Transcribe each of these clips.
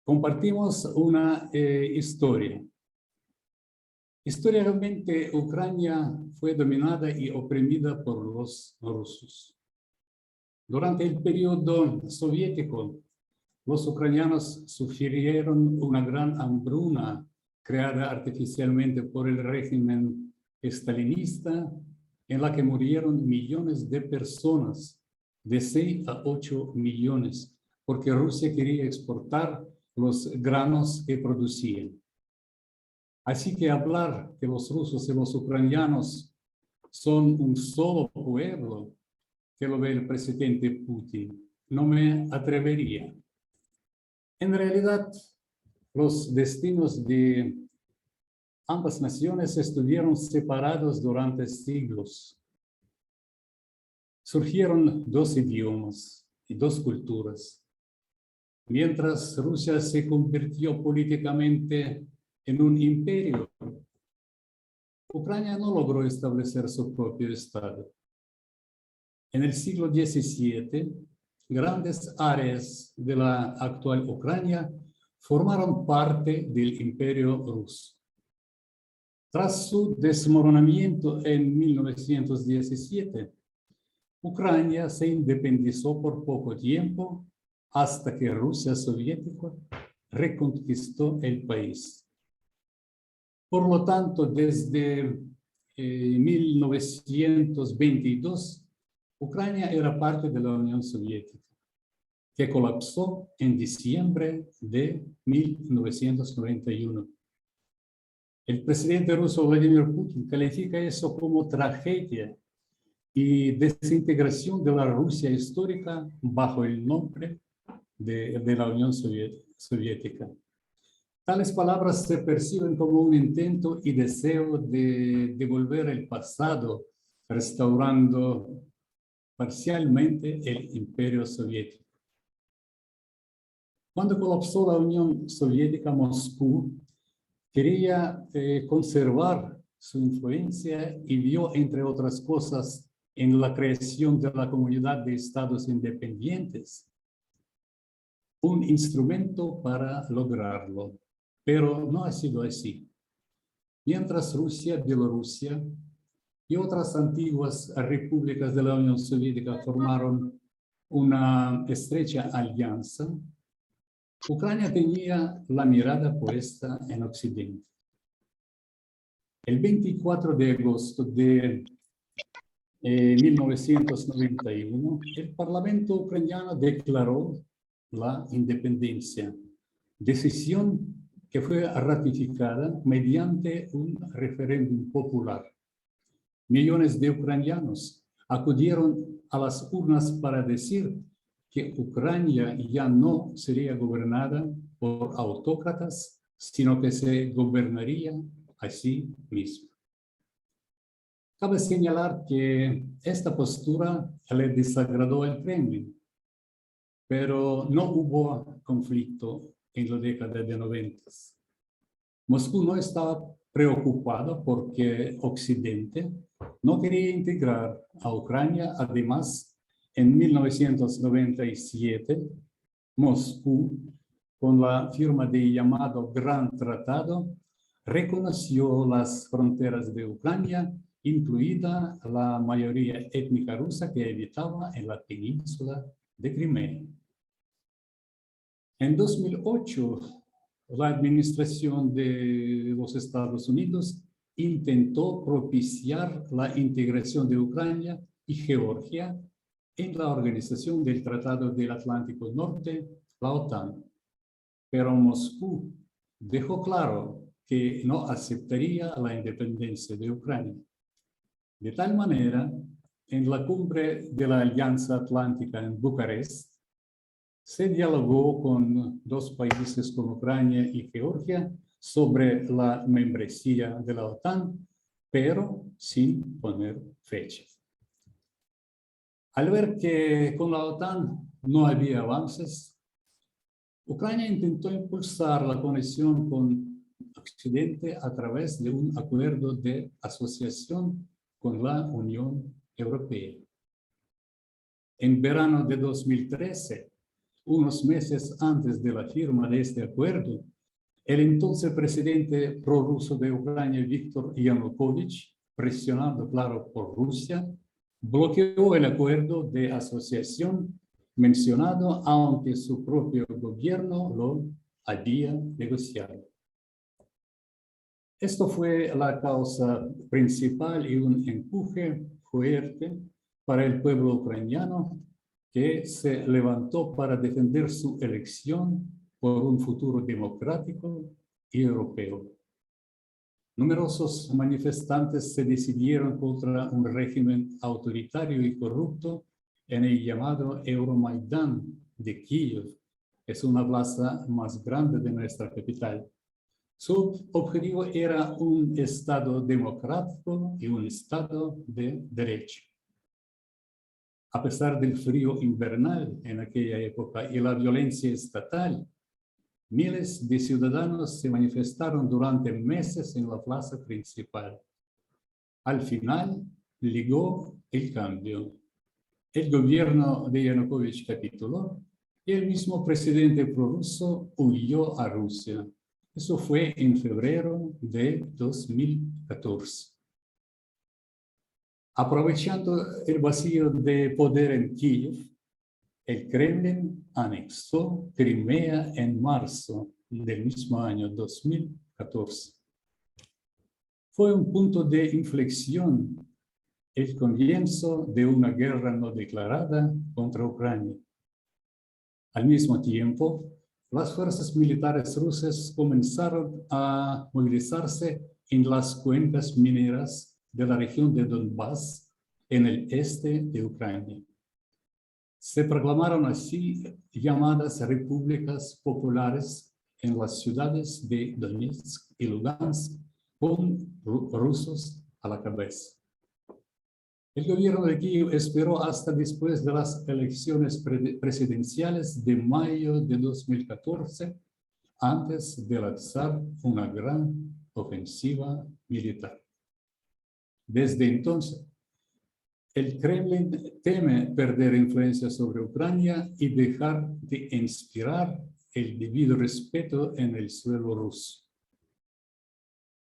Compartimos una historia. Históricamente, Ucrania fue dominada y oprimida por los rusos. Durante el periodo soviético, los ucranianos sufrieron una gran hambruna creada artificialmente por el régimen estalinista, en la que murieron millones de personas, de 6 a 8 millones, porque Rusia quería exportar los granos que producían. Así que hablar que los rusos y los ucranianos son un solo pueblo, que lo ve el presidente Putin, no me atrevería. En realidad, los destinos de ambas naciones estuvieron separados durante siglos. Surgieron dos idiomas y dos culturas. Mientras Rusia se convirtió políticamente en un imperio, Ucrania no logró establecer su propio Estado. En el siglo XVII, grandes áreas de la actual Ucrania formaron parte del Imperio ruso. Tras su desmoronamiento en 1917, Ucrania se independizó por poco tiempo hasta que Rusia soviética reconquistó el país. Por lo tanto, desde 1922, Ucrania era parte de la Unión Soviética, que colapsó en diciembre de 1991. El presidente ruso Vladimir Putin califica eso como tragedia y desintegración de la Rusia histórica bajo el nombre de la Unión Soviética. Tales palabras se perciben como un intento y deseo de devolver el pasado, restaurando parcialmente el Imperio Soviético. Cuando colapsó la Unión Soviética, Moscú quería conservar su influencia y vio, entre otras cosas, en la creación de la Comunidad de Estados Independientes un instrumento para lograrlo. Pero no ha sido así. Mientras Rusia, Bielorrusia y otras antiguas repúblicas de la Unión Soviética formaron una estrecha alianza, Ucrania tenía la mirada puesta en Occidente. El 24 de agosto de 1991, el Parlamento ucraniano declaró la independencia, decisión que fue ratificada mediante un referéndum popular. Millones de ucranianos acudieron a las urnas para decir que Ucrania ya no sería gobernada por autócratas, sino que se gobernaría a sí misma. Cabe señalar que esta postura le desagradó al Kremlin, pero no hubo conflicto en la década de 90. Moscú no estaba preocupado porque Occidente no quería integrar a Ucrania. Además, en 1997, Moscú, con la firma del llamado Gran Tratado, reconoció las fronteras de Ucrania, incluida la mayoría étnica rusa que habitaba en la península de Crimea. En 2008, la administración de los Estados Unidos intentó propiciar la integración de Ucrania y Georgia en la Organización del Tratado del Atlántico Norte, la OTAN. Pero Moscú dejó claro que no aceptaría la independencia de Ucrania. De tal manera, en la cumbre de la Alianza Atlántica en Bucarest, se dialogó con dos países como Ucrania y Georgia sobre la membresía de la OTAN, pero sin poner fechas. Al ver que con la OTAN no había avances, Ucrania intentó impulsar la conexión con Occidente a través de un acuerdo de asociación con la Unión Europea. En verano de 2013, Unos meses antes de la firma de este acuerdo, el entonces presidente prorruso de Ucrania, Víctor Yanukovych, presionado, claro, por Rusia, bloqueó el acuerdo de asociación mencionado, aunque su propio gobierno lo había negociado. Esto fue la causa principal y un empuje fuerte para el pueblo ucraniano que se levantó para defender su elección por un futuro democrático y europeo. Numerosos manifestantes se decidieron contra un régimen autoritario y corrupto en el llamado Euromaidán de Kiev. Es una plaza más grande de nuestra capital. Su objetivo era un Estado democrático y un Estado de derecho. A pesar del frío invernal en aquella época y la violencia estatal, miles de ciudadanos se manifestaron durante meses en la plaza principal. Al final, llegó el cambio. El gobierno de Yanukovych capituló y el mismo presidente prorruso huyó a Rusia. Eso fue en febrero de 2014. Aprovechando el vacío de poder en Kiev, el Kremlin anexó Crimea en marzo del mismo año 2014. Fue un punto de inflexión, el comienzo de una guerra no declarada contra Ucrania. Al mismo tiempo, las fuerzas militares rusas comenzaron a movilizarse en las cuencas mineras de la región de Donbass, en el este de Ucrania. Se proclamaron así llamadas repúblicas populares en las ciudades de Donetsk y Lugansk, con rusos a la cabeza. El gobierno de Kiev esperó hasta después de las elecciones presidenciales de mayo de 2014 antes de lanzar una gran ofensiva militar. Desde entonces, el Kremlin teme perder influencia sobre Ucrania y dejar de inspirar el debido respeto en el suelo ruso.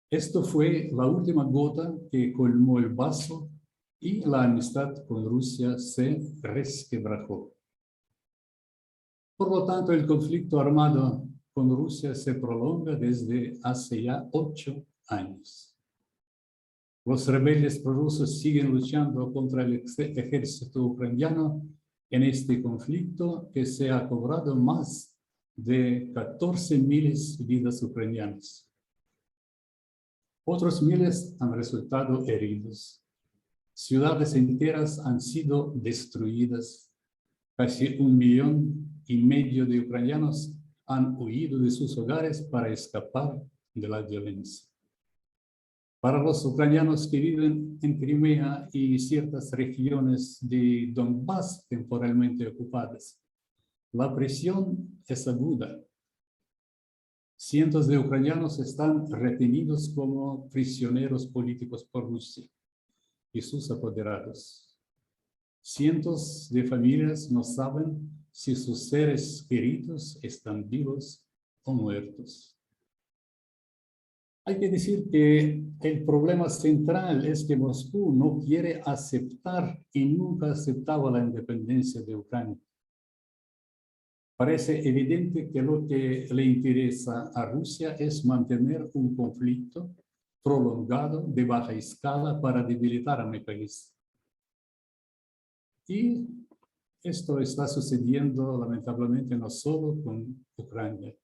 Esto fue la última gota que colmó el vaso y la amistad con Rusia se resquebrajó. Por lo tanto, el conflicto armado con Rusia se prolonga desde hace ya 8 años. Los rebeldes prorrusos siguen luchando contra el ejército ucraniano en este conflicto que se ha cobrado más de 14.000 vidas ucranianas. Otros miles han resultado heridos. Ciudades enteras han sido destruidas. Casi 1,5 millones de ucranianos han huido de sus hogares para escapar de la violencia. Para los ucranianos que viven en Crimea y ciertas regiones de Donbass temporalmente ocupadas, la presión es aguda. Cientos de ucranianos están retenidos como prisioneros políticos por Rusia y sus apoderados. Cientos de familias no saben si sus seres queridos están vivos o muertos. Hay que decir que el problema central es que Moscú no quiere aceptar y nunca aceptaba la independencia de Ucrania. Parece evidente que lo que le interesa a Rusia es mantener un conflicto prolongado de baja escala para debilitar a mi país. Y esto está sucediendo lamentablemente no solo con Ucrania.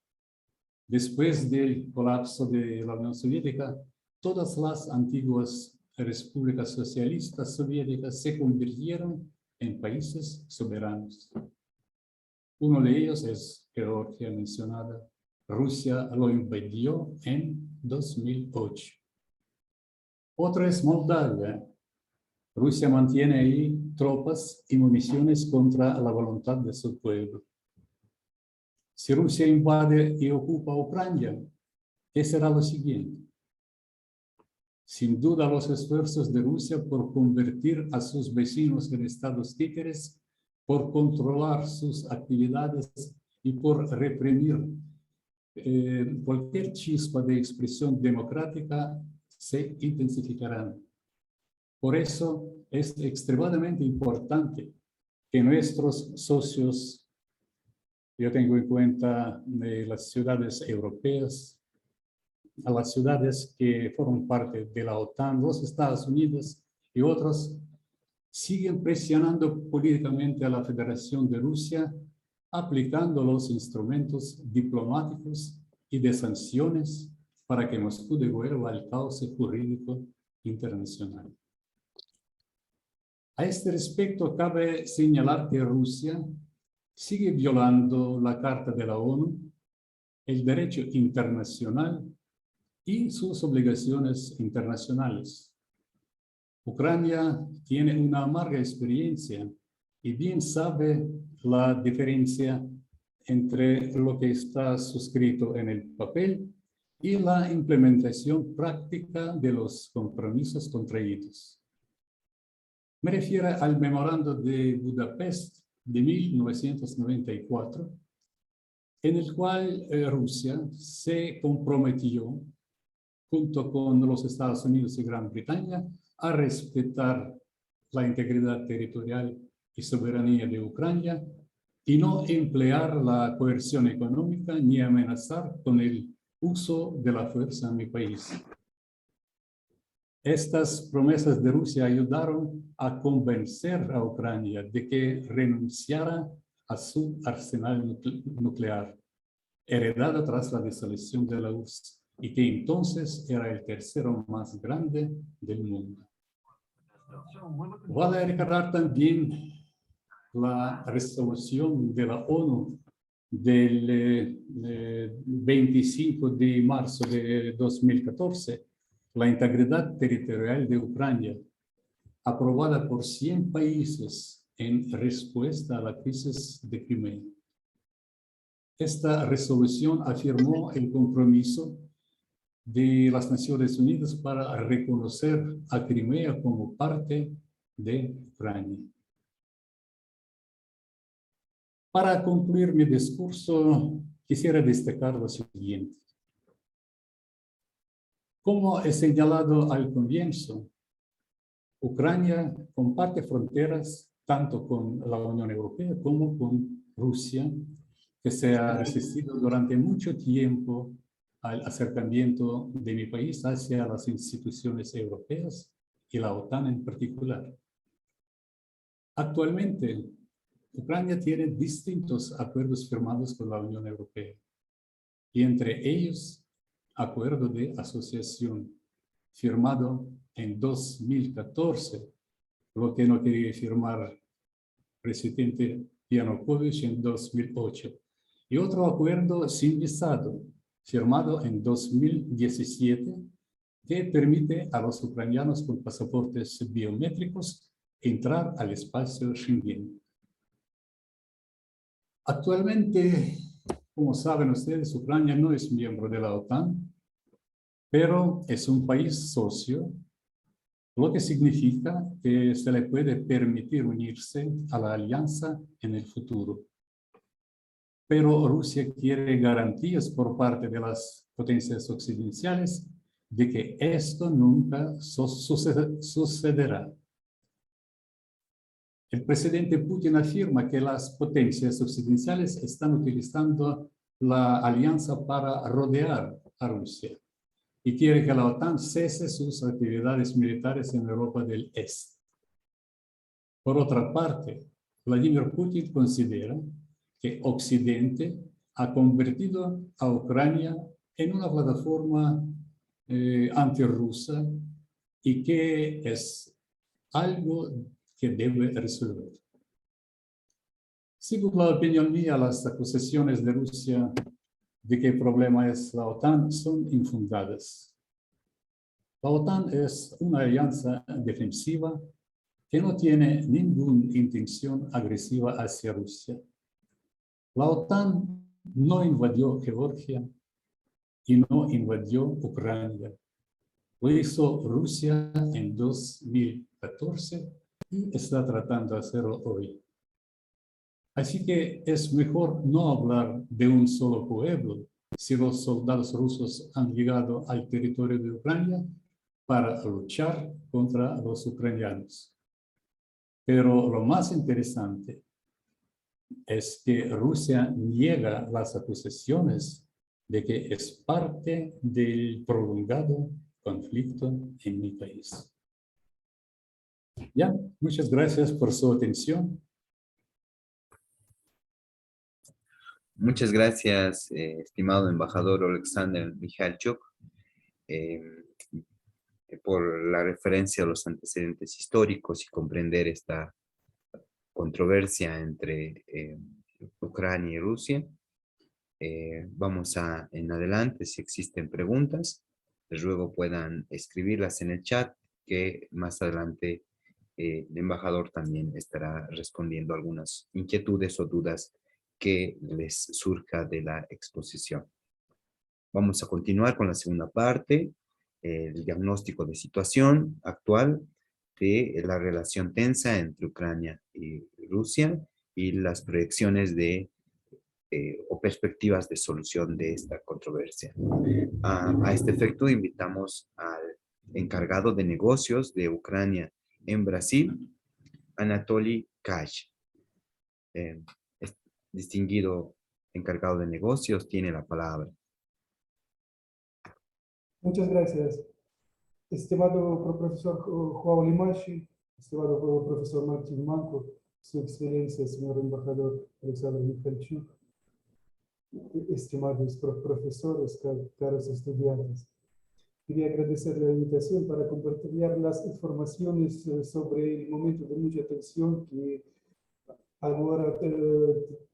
Después del colapso de la Unión Soviética, todas las antiguas repúblicas socialistas soviéticas se convirtieron en países soberanos. Uno de ellos es Georgia mencionada. Rusia lo invadió en 2008. Otro es Moldavia. Rusia mantiene ahí tropas y municiones contra la voluntad de su pueblo. Si Rusia invade y ocupa Ucrania, ¿qué será lo siguiente? Sin duda, los esfuerzos de Rusia por convertir a sus vecinos en estados títeres por controlar sus actividades y por reprimir cualquier chispa de expresión democrática se intensificarán. Por eso es extremadamente importante que nuestros socios, yo tengo en cuenta las ciudades europeas, a las ciudades que forman parte de la OTAN, los Estados Unidos y otros, siguen presionando políticamente a la Federación de Rusia, aplicando los instrumentos diplomáticos y de sanciones para que Moscú devuelva el cauce jurídico internacional. A este respecto, cabe señalar que Rusia sigue violando la Carta de la ONU, el derecho internacional y sus obligaciones internacionales. Ucrania tiene una amarga experiencia y bien sabe la diferencia entre lo que está suscrito en el papel y la implementación práctica de los compromisos contraídos. Me refiero al memorando de Budapest de 1994, en el cual Rusia se comprometió, junto con los Estados Unidos y Gran Bretaña, a respetar la integridad territorial y soberanía de Ucrania y no emplear la coerción económica ni amenazar con el uso de la fuerza en mi país. Estas promesas de Rusia ayudaron a convencer a Ucrania de que renunciara a su arsenal nuclear, heredado tras la disolución de la URSS, y que entonces era el tercero más grande del mundo. Vale recordar también la resolución de la ONU del 25 de marzo de 2014, la integridad territorial de Ucrania, aprobada por 100 países en respuesta a la crisis de Crimea. Esta resolución afirmó el compromiso de las Naciones Unidas para reconocer a Crimea como parte de Ucrania. Para concluir mi discurso, quisiera destacar lo siguiente. Como he señalado al comienzo, Ucrania comparte fronteras tanto con la Unión Europea como con Rusia, que se ha resistido durante mucho tiempo al acercamiento de mi país hacia las instituciones europeas y la OTAN en particular. Actualmente, Ucrania tiene distintos acuerdos firmados con la Unión Europea y entre ellos, acuerdo de asociación firmado en 2014, lo que no quería firmar el presidente Yanukovych en 2008, y otro acuerdo sin visado firmado en 2017 que permite a los ucranianos con pasaportes biométricos entrar al espacio Schengen. Actualmente, como saben ustedes, Ucrania no es miembro de la OTAN, pero es un país socio, lo que significa que se le puede permitir unirse a la alianza en el futuro. Pero Rusia quiere garantías por parte de las potencias occidentales de que esto nunca sucederá. El presidente Putin afirma que las potencias occidentales están utilizando la alianza para rodear a Rusia y quiere que la OTAN cese sus actividades militares en Europa del Este. Por otra parte, Vladimir Putin considera que Occidente ha convertido a Ucrania en una plataforma antirrusa y que es algo que debe resolver. Según la opinión mía, las acusaciones de Rusia de que el problema es la OTAN son infundadas. La OTAN es una alianza defensiva que no tiene ninguna intención agresiva hacia Rusia. La OTAN no invadió Georgia y no invadió Ucrania. Lo hizo Rusia en 2014 y está tratando de hacerlo hoy. Así que es mejor no hablar de un solo pueblo si los soldados rusos han llegado al territorio de Ucrania para luchar contra los ucranianos. Pero lo más interesante es que Rusia niega las acusaciones de que es parte del prolongado conflicto en mi país. Ya, muchas gracias por su atención. Muchas gracias, estimado embajador Alexander Mikhailchuk, eh, por la referencia a los antecedentes históricos y comprender esta controversia entre Ucrania y Rusia. Vamos en adelante, si existen preguntas, les ruego puedan escribirlas en el chat, que más adelante el embajador también estará respondiendo algunas inquietudes o dudas que les surja de la exposición. Vamos a continuar con la segunda parte, el diagnóstico de situación actual de la relación tensa entre Ucrania y Rusia y las proyecciones o perspectivas de solución de esta controversia. A este efecto, invitamos al encargado de negocios de Ucrania en Brasil, Anatoly Kaj. Distinguido encargado de negocios, tiene la palabra. Muchas gracias. Estimado profesor Juan Limachi, estimado profesor Martín Manco, su excelencia, señor embajador Alexander Mikhailchuk, estimados profesores, caros estudiantes. Quería agradecer la invitación para compartir las informaciones sobre el momento de mucha tensión que ahora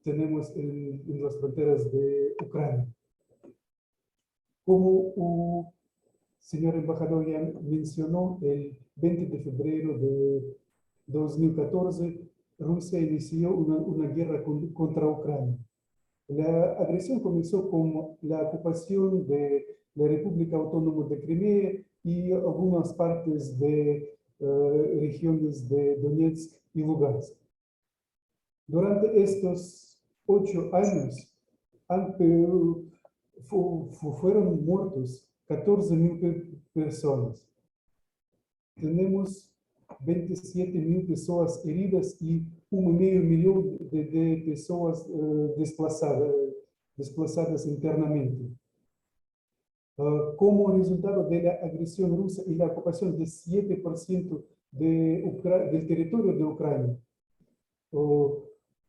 tenemos en las fronteras de Ucrania. Como señor embajador ya mencionó, el 20 de febrero de 2014, Rusia inició una guerra contra Ucrania. La agresión comenzó con la ocupación de la República Autónoma de Crimea y algunas partes de regiones de Donetsk y Lugansk. Durante estos 8 años fueron muertos 14.000 personas. Tenemos 27.000 personas heridas y 1,5 millón de personas desplazadas internamente. Como resultado de la agresión rusa y la ocupación de 7% del territorio de Ucrania,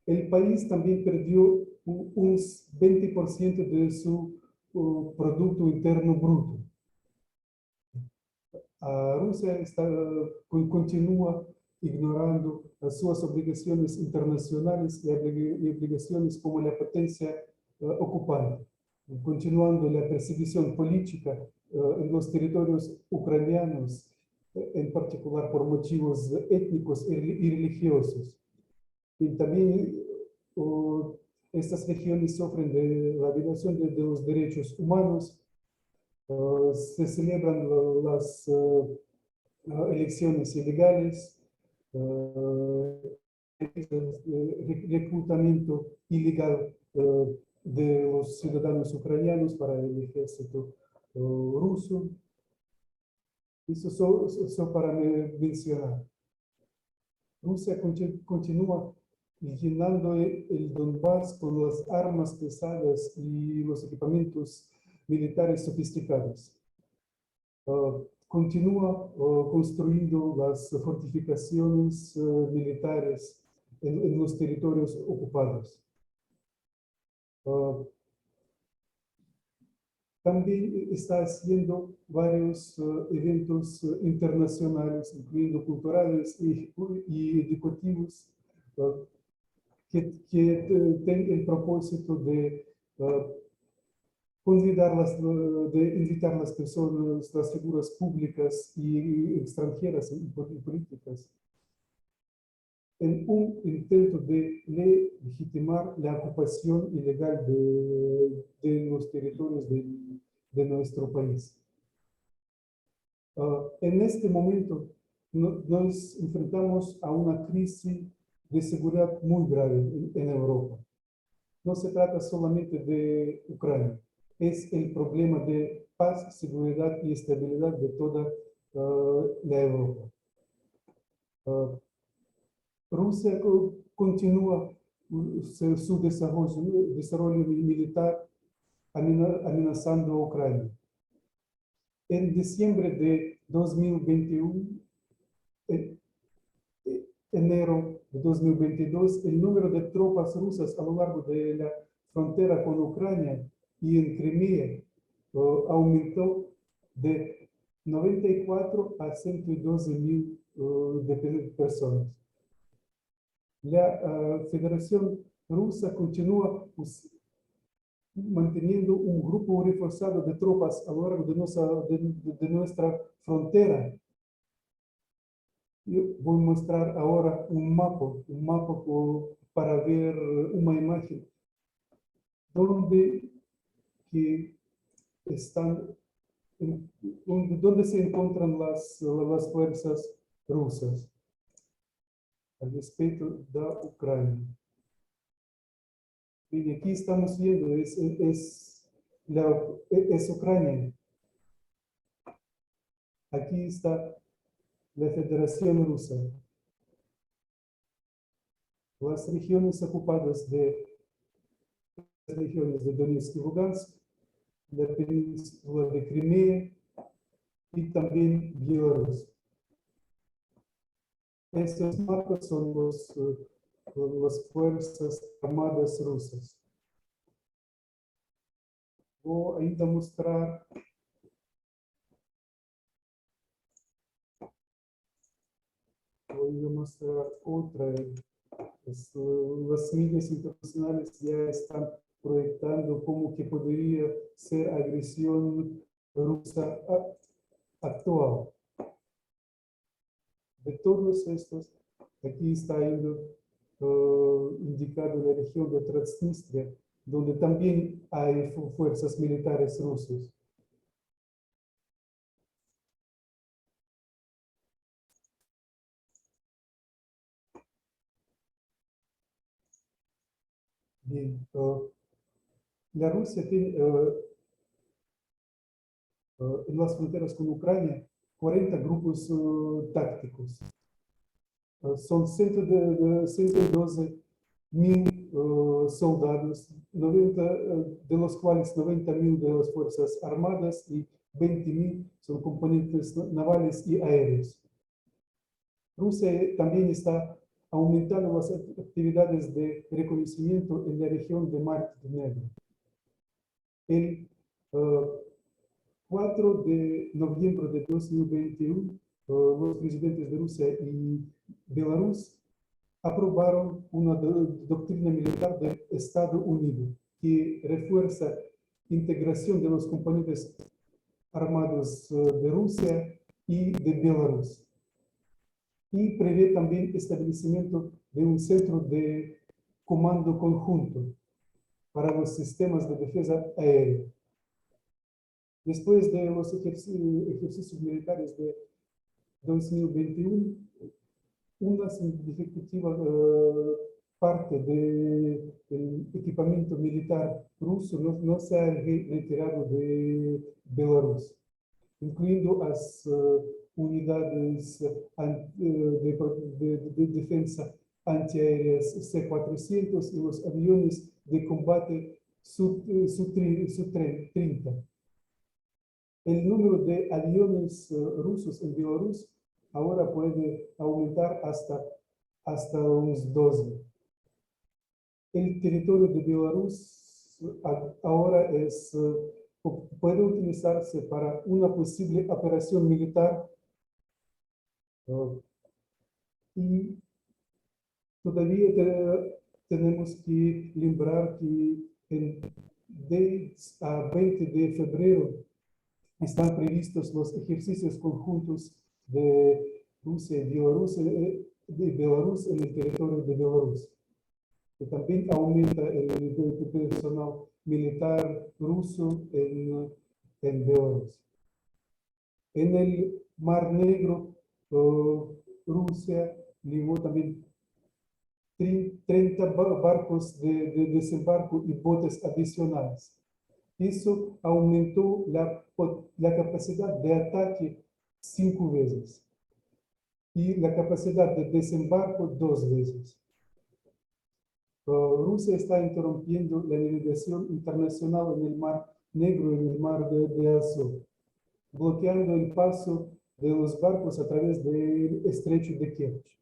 el país también perdió un 20% de su Producto Interno Bruto. Rusia continúa ignorando sus obligaciones internacionales y obligaciones como la potencia ocupante, continuando la persecución política en los territorios ucranianos, en particular por motivos étnicos y religiosos. Y también estas regiones sufren de la violación de los derechos humanos. Se celebran las elecciones ilegales, reclutamiento ilegal de los ciudadanos ucranianos para el ejército ruso. Eso para mencionar. Rusia continúa llenando el Donbass con las armas pesadas y los equipamientos militares sofisticados. Continúa construyendo las fortificaciones militares en los territorios ocupados. También está haciendo varios eventos internacionales, incluyendo culturales y educativos, que tienen el propósito de invitar a las personas, las figuras públicas y extranjeras y políticas, en un intento de legitimar la ocupación ilegal de los territorios de nuestro país. En este momento nos enfrentamos a una crisis de seguridad muy grave en Europa. No se trata solamente de Ucrania, es el problema de paz, seguridad y estabilidad de toda la Europa. Rusia continúa su desarrollo militar amenazando a Ucrania. En diciembre de 2021, enero de 2022, el número de tropas rusas a lo largo de la frontera con Ucrania y en Crimea aumentó de 94 a 112.000 personas. La Federación Rusa continúa manteniendo un grupo reforzado de tropas a lo largo de nuestra frontera. Yo voy a mostrar ahora un mapa para ver una imagen donde que están, donde se encuentran las fuerzas rusas al respecto de Ucrania. Y aquí estamos viendo, es Ucrania. Aquí está la Federación Rusa. Las regiones ocupadas las regiones de Donetsk y Lugansk, la península de Crimea y también Bielorrusia. Estos mapas son las fuerzas armadas rusas. Voy a mostrar otra. Las medias internacionales ya están proyectando cómo que podría ser agresión rusa actual. De todos estos, aquí está indicado la región de Transnistria, donde también hay fuerzas militares rusas. Bien, la Rusia tiene en las fronteras con Ucrania 40 grupos tácticos. Son 112.000 soldados, 90, de los cuales 90.000 de las Fuerzas Armadas y 20.000 son componentes navales y aéreos. Rusia también está aumentando las actividades de reconocimiento en la región de Mar Negro. El 4 de noviembre de 2021, los presidentes de Rusia y Belarus aprobaron una doctrina militar de Estados Unidos que refuerza integración de los componentes armados de Rusia y de Belarus. Y prevé también establecimiento de un centro de comando conjunto para los sistemas de defensa aérea. Después de los ejercicios militares de 2021, una significativa parte del equipamiento militar ruso no se ha retirado de Belarus, incluyendo las unidades de defensa antiaéreas C-400 y los aviones de combate Su-30. El número de aviones rusos en Bielorrusia ahora puede aumentar hasta unos 12. El territorio de Bielorrusia ahora puede utilizarse para una posible operación militar y todavía tenemos que lembrar que el 20 de febrero están previstos los ejercicios conjuntos de Rusia y Bielorrusia, de Belarus en el territorio de Belarus. Que también aumenta el personal militar ruso en Belarus. En el Mar Negro, Rusia llevó también 30 barcos de desembarco y botes adicionales. Eso aumentó la capacidad de ataque 5 veces y la capacidad de desembarco 2 veces. Rusia está interrumpiendo la navegación internacional en el Mar Negro y en el Mar de Azov, bloqueando el paso de los barcos a través del estrecho de Kerch.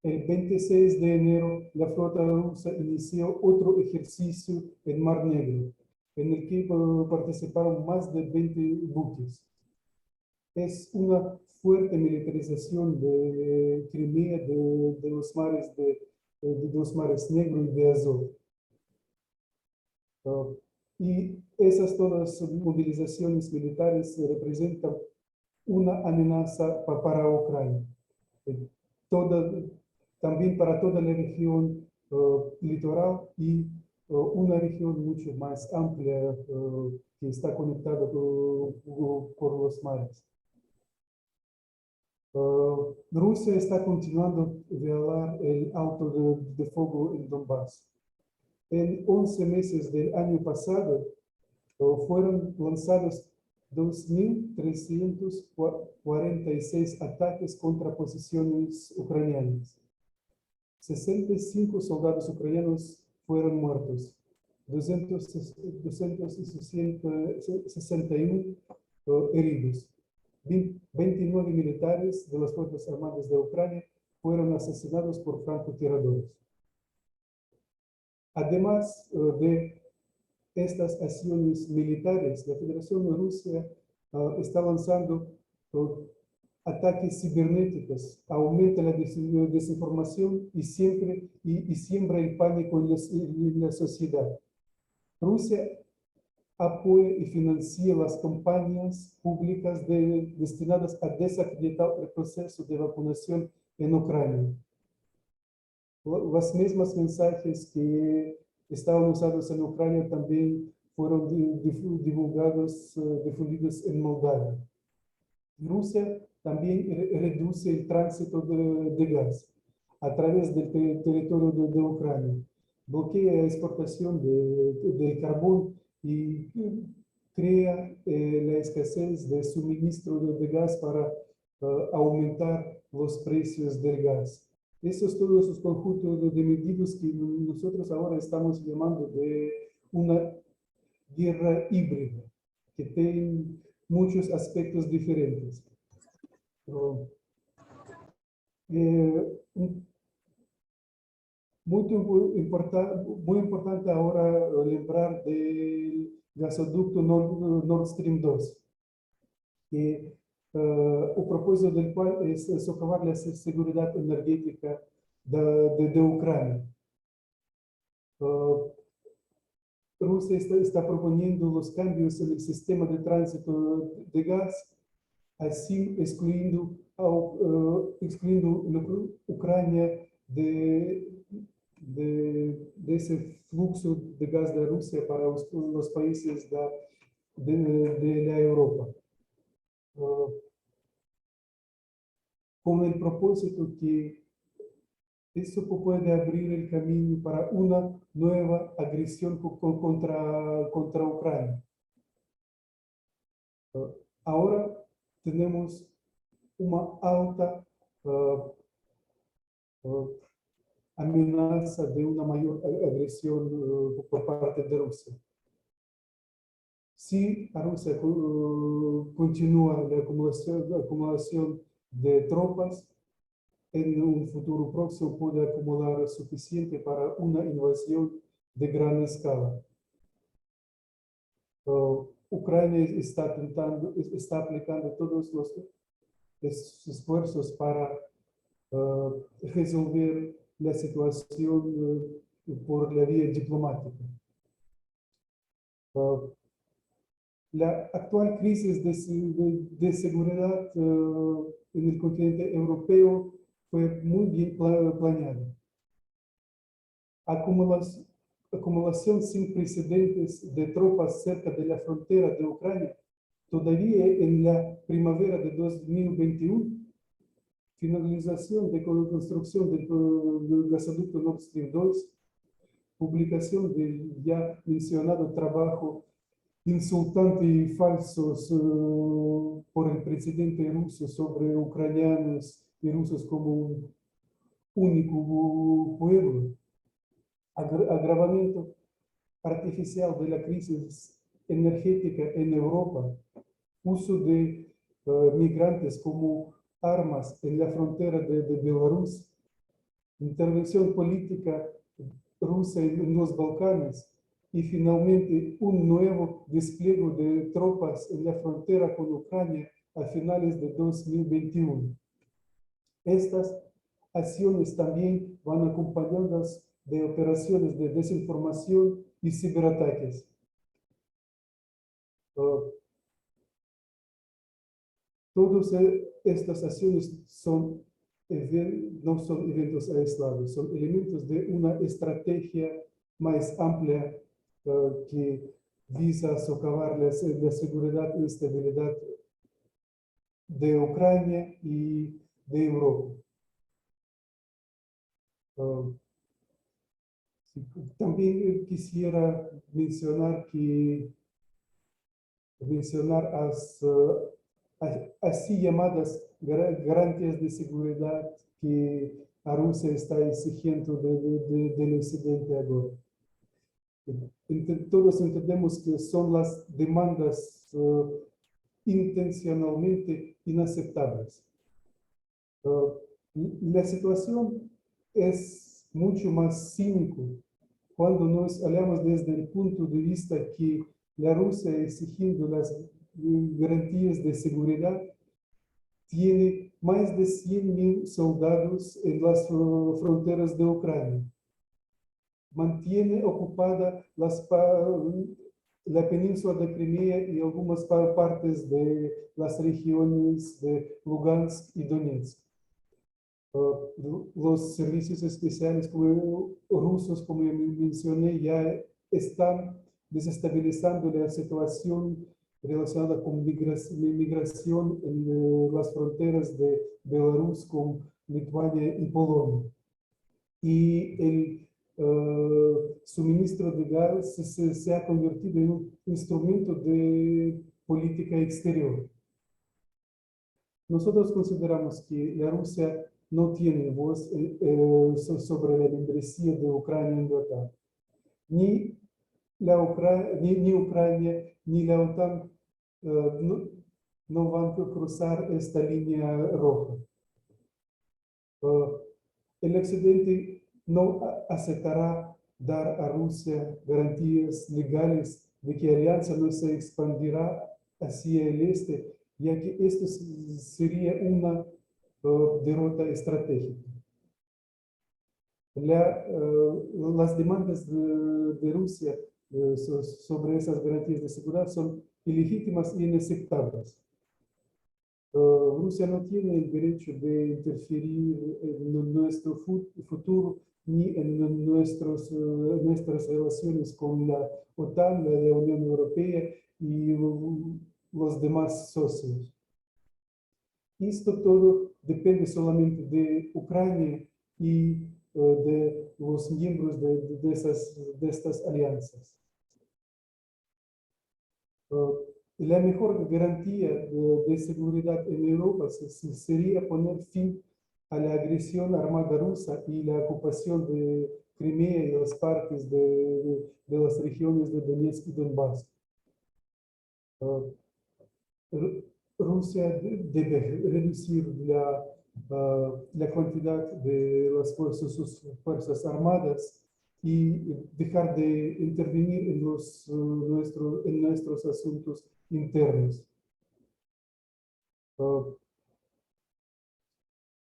El 26 de enero, la flota rusa inició otro ejercicio en Mar Negro, en el que participaron más de 20 buques. Es una fuerte militarización de Crimea, de los mares Negro y de Azov. Y esas todas movilizaciones militares representan una amenaza para Ucrania. También para toda la región litoral y una región mucho más amplia que está conectada por los mares. Rusia está continuando a violar el alto de fuego en Donbass. En 11 meses del año pasado fueron lanzados 2.346 ataques contra posiciones ucranianas. 65 soldados ucranianos fueron muertos, 261 heridos. 29 militares de las Fuerzas Armadas de Ucrania fueron asesinados por francotiradores. Además de estas acciones militares, la Federación de Rusia está lanzando ataques cibernéticos, aumenta la desinformación y siembra el pánico en la sociedad. Rusia apoya y financia las campañas públicas destinadas a desacreditar el proceso de vacunación en Ucrania. Los mismos mensajes que estaban usados en Ucrania también fueron difundidos en Moldavia. Rusia también reduce el tránsito de gas a través del territorio de Ucrania, bloquea la exportación del carbón y crea la escasez de suministro de gas para aumentar los precios del gas. Esos todos esos conjuntos de medidas que nosotros ahora estamos llamando de una guerra híbrida, que tiene muchos aspectos diferentes. Muy importante ahora lembrar del gasoducto Nord Stream 2, que el propósito del cual es socavar la seguridad energética de Ucrania. Rusia está proponiendo los cambios en el sistema de tránsito de gas, así excluyendo Ucrania de ese flujo de gas de Rusia para los países de la Europa. Con el propósito que eso puede abrir el camino para una nueva agresión contra Ucrania. Ahora tenemos una alta amenaza de una mayor agresión por parte de Rusia. Si Rusia continúa la acumulación de tropas, en un futuro próximo puede acumular suficiente para una invasión de gran escala. Ucrania está aplicando todos los esfuerzos para resolver la situación por la vía diplomática. La actual crisis de seguridad en el continente europeo fue muy bien planeada. Acumulación sin precedentes de tropas cerca de la frontera de Ucrania, todavía en la primavera de 2021, finalización de construcción del gasoducto Nord Stream 2, publicación del ya mencionado trabajo insultante y falsos por el presidente ruso sobre ucranianos y rusos como un único pueblo, agravamiento artificial de la crisis energética en Europa, uso de migrantes como armas en la frontera de Belarus, intervención política rusa en los Balcanes y finalmente un nuevo despliegue de tropas en la frontera con Ucrania a finales de 2021. Estas acciones también van acompañadas de operaciones de desinformación y ciberataques. Todas estas acciones no son eventos aislados, son elementos de una estrategia más amplia que visa socavar la seguridad y estabilidad de Ucrania y de Europa. También quisiera mencionar así llamadas garantías de seguridad que a Rusia está exigiendo del occidente ahora. Todos entendemos que son las demandas intencionalmente inaceptables. La situación es mucho más cínica cuando nos hablamos desde el punto de vista que la Rusia exigiendo las garantías de seguridad tiene más de 100.000 soldados en las fronteras de Ucrania. Mantiene ocupada la península de Crimea y algunas partes de las regiones de Lugansk y Donetsk. Los servicios especiales rusos, como ya mencioné, ya están desestabilizando la situación relacionada con migración en las fronteras de Belarus con Lituania y Polonia. Y el suministro de gas se ha convertido en un instrumento de política exterior. Nosotros consideramos que la Rusia no tiene voz sobre la membresía de Ucrania en la OTAN. Ni Ucrania ni la OTAN no van a cruzar esta línea roja. El Occidente no aceptará dar a Rusia garantías legales de que la alianza no se expandirá hacia el este, ya que esto sería una derrota estratégica. Las demandas de Rusia sobre esas garantías de seguridad son ilegítimas e inaceptables. Rusia no tiene el derecho de interferir en nuestro futuro ni en nuestras relaciones con la OTAN, la Unión Europea y los demás socios. Esto todo depende solamente de Ucrania y de los miembros de estas alianzas. La mejor garantía de seguridad en Europa sería poner fin a la agresión armada rusa y la ocupación de Crimea y las partes de las regiones de Donetsk y Donbass. Rusia debe reducir la cantidad de sus fuerzas armadas y dejar de intervenir en nuestros asuntos internos.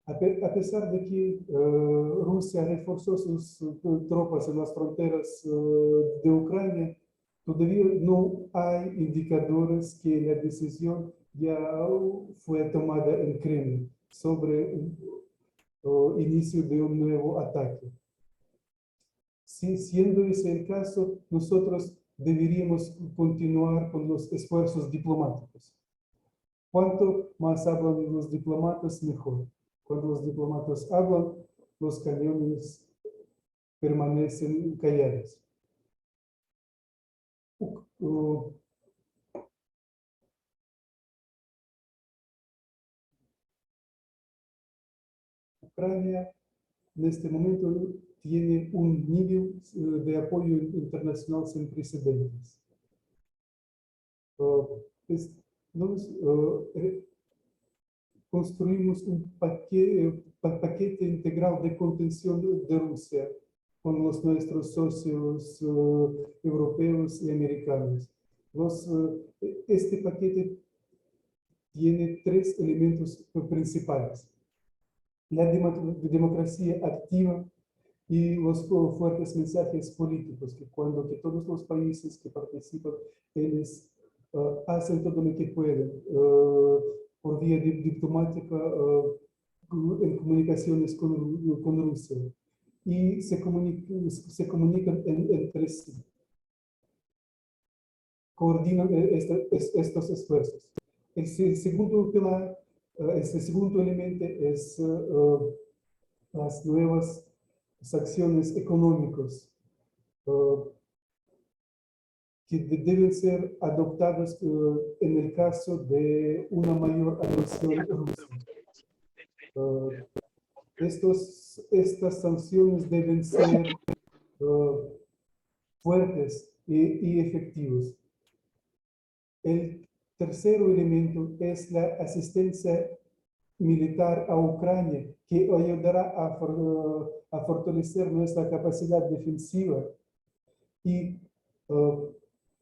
A pesar de que Rusia reforzó sus tropas en las fronteras de Ucrania, todavía no hay indicadores que la decisión ya fue tomada en Kremlin sobre el inicio de un nuevo ataque. Siendo ese el caso, nosotros deberíamos continuar con los esfuerzos diplomáticos. Cuanto más hablan los diplomatas, mejor. Cuando los diplomáticos hablan, los cañones permanecen callados. Ucrania en este momento tiene un nivel de apoyo internacional sin precedentes. Construimos un paquete integral de contención de Rusia con nuestros socios europeos y americanos. Este paquete tiene tres elementos principales: la democracia activa y los fuertes mensajes políticos, que todos los países que participan, ellos hacen todo lo que pueden por vía diplomática en comunicaciones con Rusia, y se comunican entre sí, coordinan estos esfuerzos. El segundo pilar, este segundo elemento es las nuevas acciones económicas que deben ser adoptadas en el caso de una mayor agresión rusa. Estas sanciones deben ser fuertes y efectivas. El tercer elemento es la asistencia militar a Ucrania, que ayudará a fortalecer nuestra capacidad defensiva y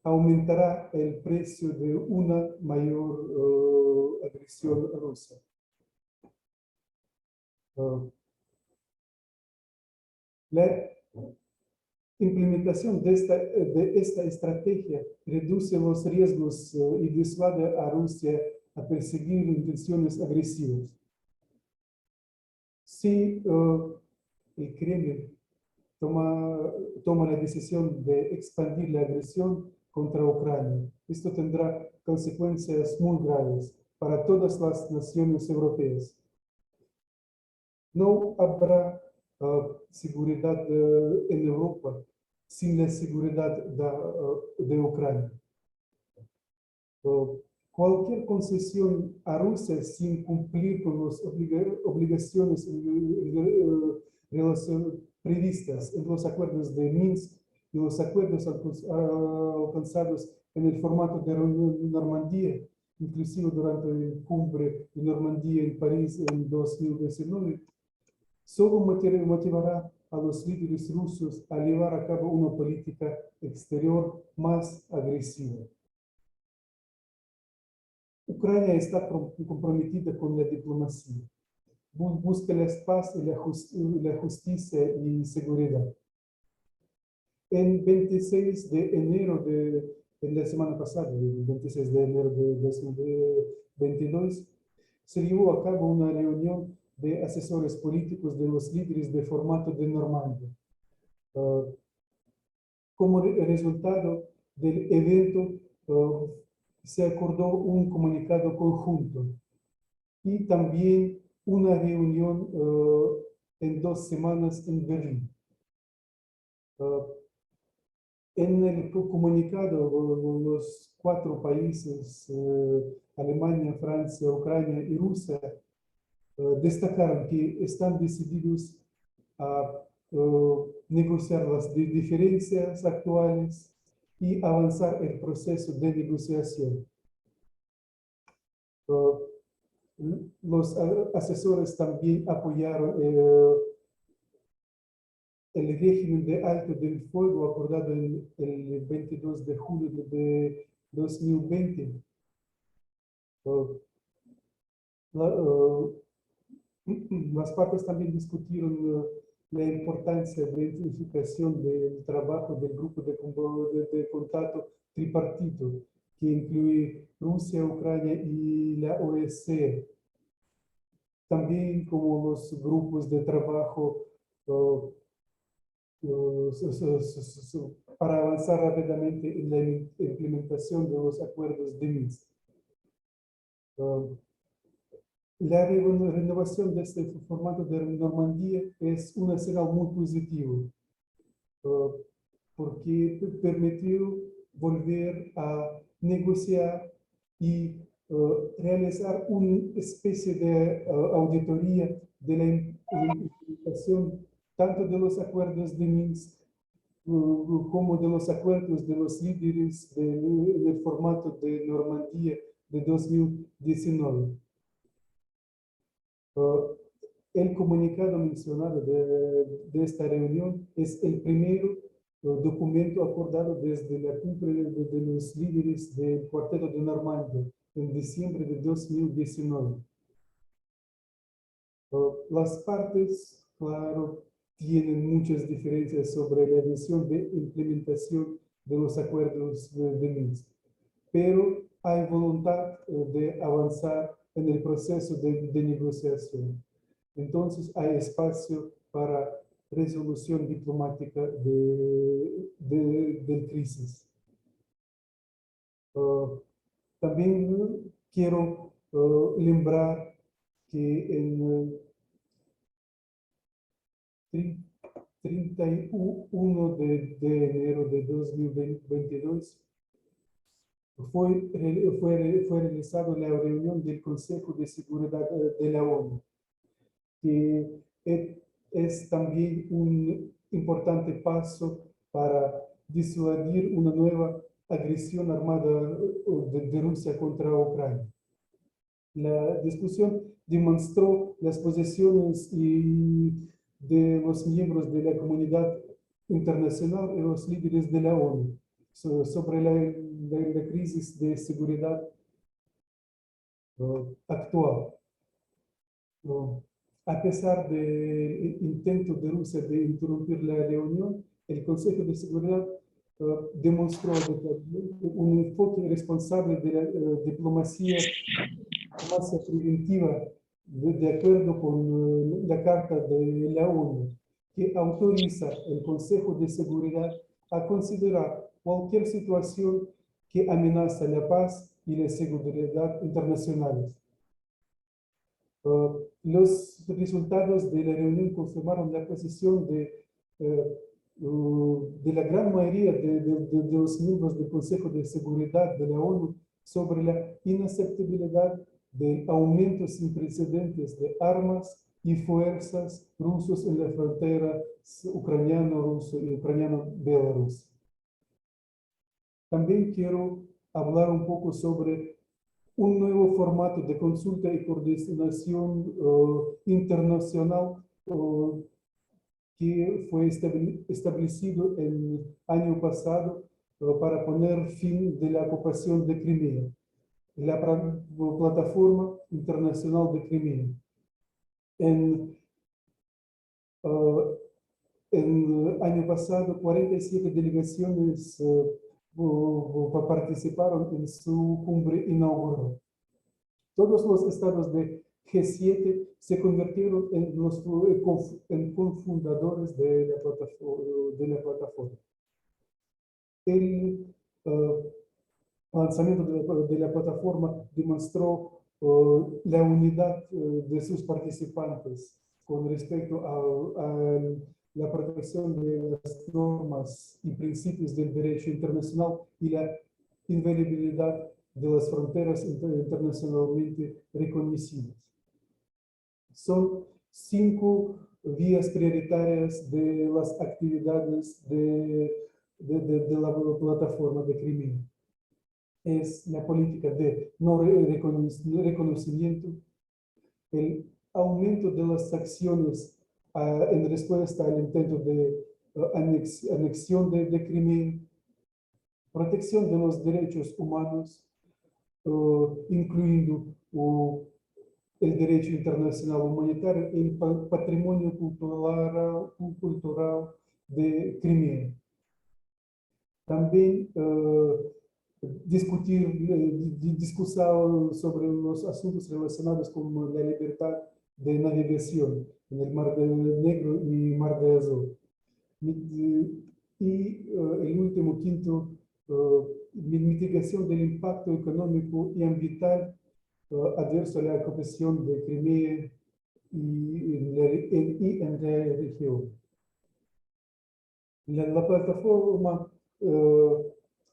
aumentará el precio de una mayor agresión rusa. La implementación de esta estrategia reduce los riesgos y disuade a Rusia a perseguir intenciones agresivas. Si el Kremlin toma la decisión de expandir la agresión contra Ucrania, esto tendrá consecuencias muy graves para todas las naciones europeas. No habrá seguridad en Europa sin la seguridad de Ucrania. Cualquier concesión a Rusia sin cumplir con las obligaciones previstas en los acuerdos de Minsk y los acuerdos alcanzados en el formato de Normandía, inclusive durante la cumbre de Normandía en París en 2019, solo motivará a los líderes rusos a llevar a cabo una política exterior más agresiva. Ucrania está comprometida con la diplomacia. Busca la paz y la justicia y seguridad. El 26 de enero de la semana pasada, el 26 de enero de 2022, se llevó a cabo una reunión de asesores políticos de los líderes de formato de Normandía. Como resultado del evento, se acordó un comunicado conjunto y también una reunión en 2 semanas en Berlín. En el comunicado, los 4 países, Alemania, Francia, Ucrania y Rusia, destacaron que están decididos a negociar las diferencias actuales y avanzar el proceso de negociación. Los asesores también apoyaron el régimen de alto del fuego acordado el 22 de julio de 2020. Las partes también discutieron la importancia de intensificación del trabajo del grupo de contacto tripartito, que incluye Rusia, Ucrania y la OSCE, también como los grupos de trabajo para avanzar rápidamente en la implementación de los acuerdos de Minsk. La renovación de este formato de Normandía es una señal muy positiva, porque permitió volver a negociar y realizar una especie de auditoría de la implementación tanto de los acuerdos de Minsk como de los acuerdos de los líderes del formato de Normandía de 2019. El comunicado mencionado de esta reunión es el primero documento acordado desde la cumbre de los líderes del Cuarteto de Normandía en diciembre de 2019. Las partes, claro, tienen muchas diferencias sobre la visión de implementación de los acuerdos de Minsk, pero hay voluntad de avanzar en el proceso de negociación. Entonces hay espacio para resolución diplomática de crisis. También quiero lembrar que en 31 de enero de 2022 fue realizada la reunión del Consejo de Seguridad de la ONU, que es también un importante paso para disuadir una nueva agresión armada de Rusia contra Ucrania. La discusión demostró las posiciones de los miembros de la comunidad internacional y los líderes de la ONU sobre la crisis de seguridad actual. A pesar del intento de Rusia de interrumpir la reunión, el Consejo de Seguridad demostró un enfoque responsable de la diplomacia preventiva de acuerdo con la Carta de la ONU, que autoriza el Consejo de Seguridad a considerar cualquier situación que amenaza la paz y la seguridad internacionales. Los resultados de la reunión confirmaron la posición de la gran mayoría de los miembros del Consejo de Seguridad de la ONU sobre la inaceptabilidad del aumento sin precedentes de armas y fuerzas rusos en la frontera ucraniano-ruso y ucraniano-belarus. También quiero hablar un poco sobre un nuevo formato de consulta y coordinación internacional que fue establecido el año pasado para poner fin de la ocupación de Crimea, la plataforma internacional de Crimea. En el año pasado, 47 delegaciones participaron en su cumbre inaugural. Todos los estados de G7 se convirtieron en cofundadores de la plataforma. El lanzamiento de la plataforma demostró la unidad de sus participantes con respecto a la protección de las normas y principios del derecho internacional y la inviolabilidad de las fronteras internacionalmente reconocidas. Son 5 vías prioritarias de las actividades de la plataforma de Crimea. Es la política de no reconocimiento, el aumento de las acciones en respuesta al intento de anexión de Crimea, protección de los derechos humanos, incluyendo el derecho internacional humanitario y el patrimonio cultural de Crimea. También discusión sobre los asuntos relacionados con la libertad de navegación en el Mar Negro y Mar de Azov. Y el último, quinto, mitigación del impacto económico y ambiental adverso a la ocupación de Crimea y en la región. La plataforma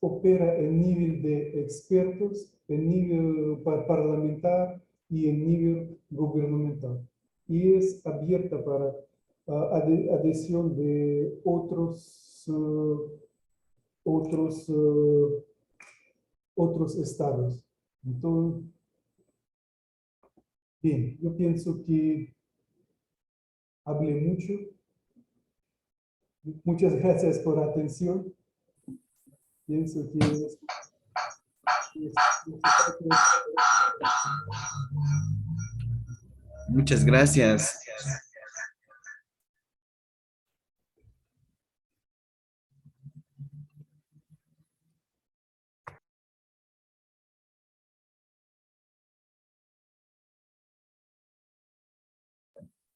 opera en nivel de expertos, en nivel parlamentar y en nivel gubernamental. Y es abierta para adhesión de otros estados. Entonces, bien, yo pienso que hablé mucho. Muchas gracias por la atención. Pienso que Muchas gracias.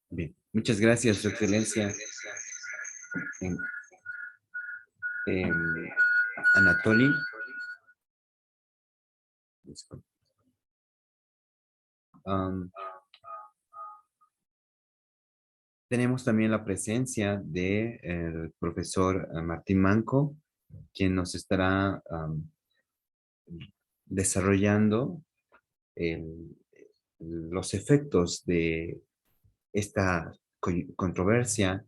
Bien, muchas gracias, Su Excelencia. Eh, Anatoly. Tenemos también la presencia del profesor Martín Manco, quien nos estará desarrollando los efectos de esta controversia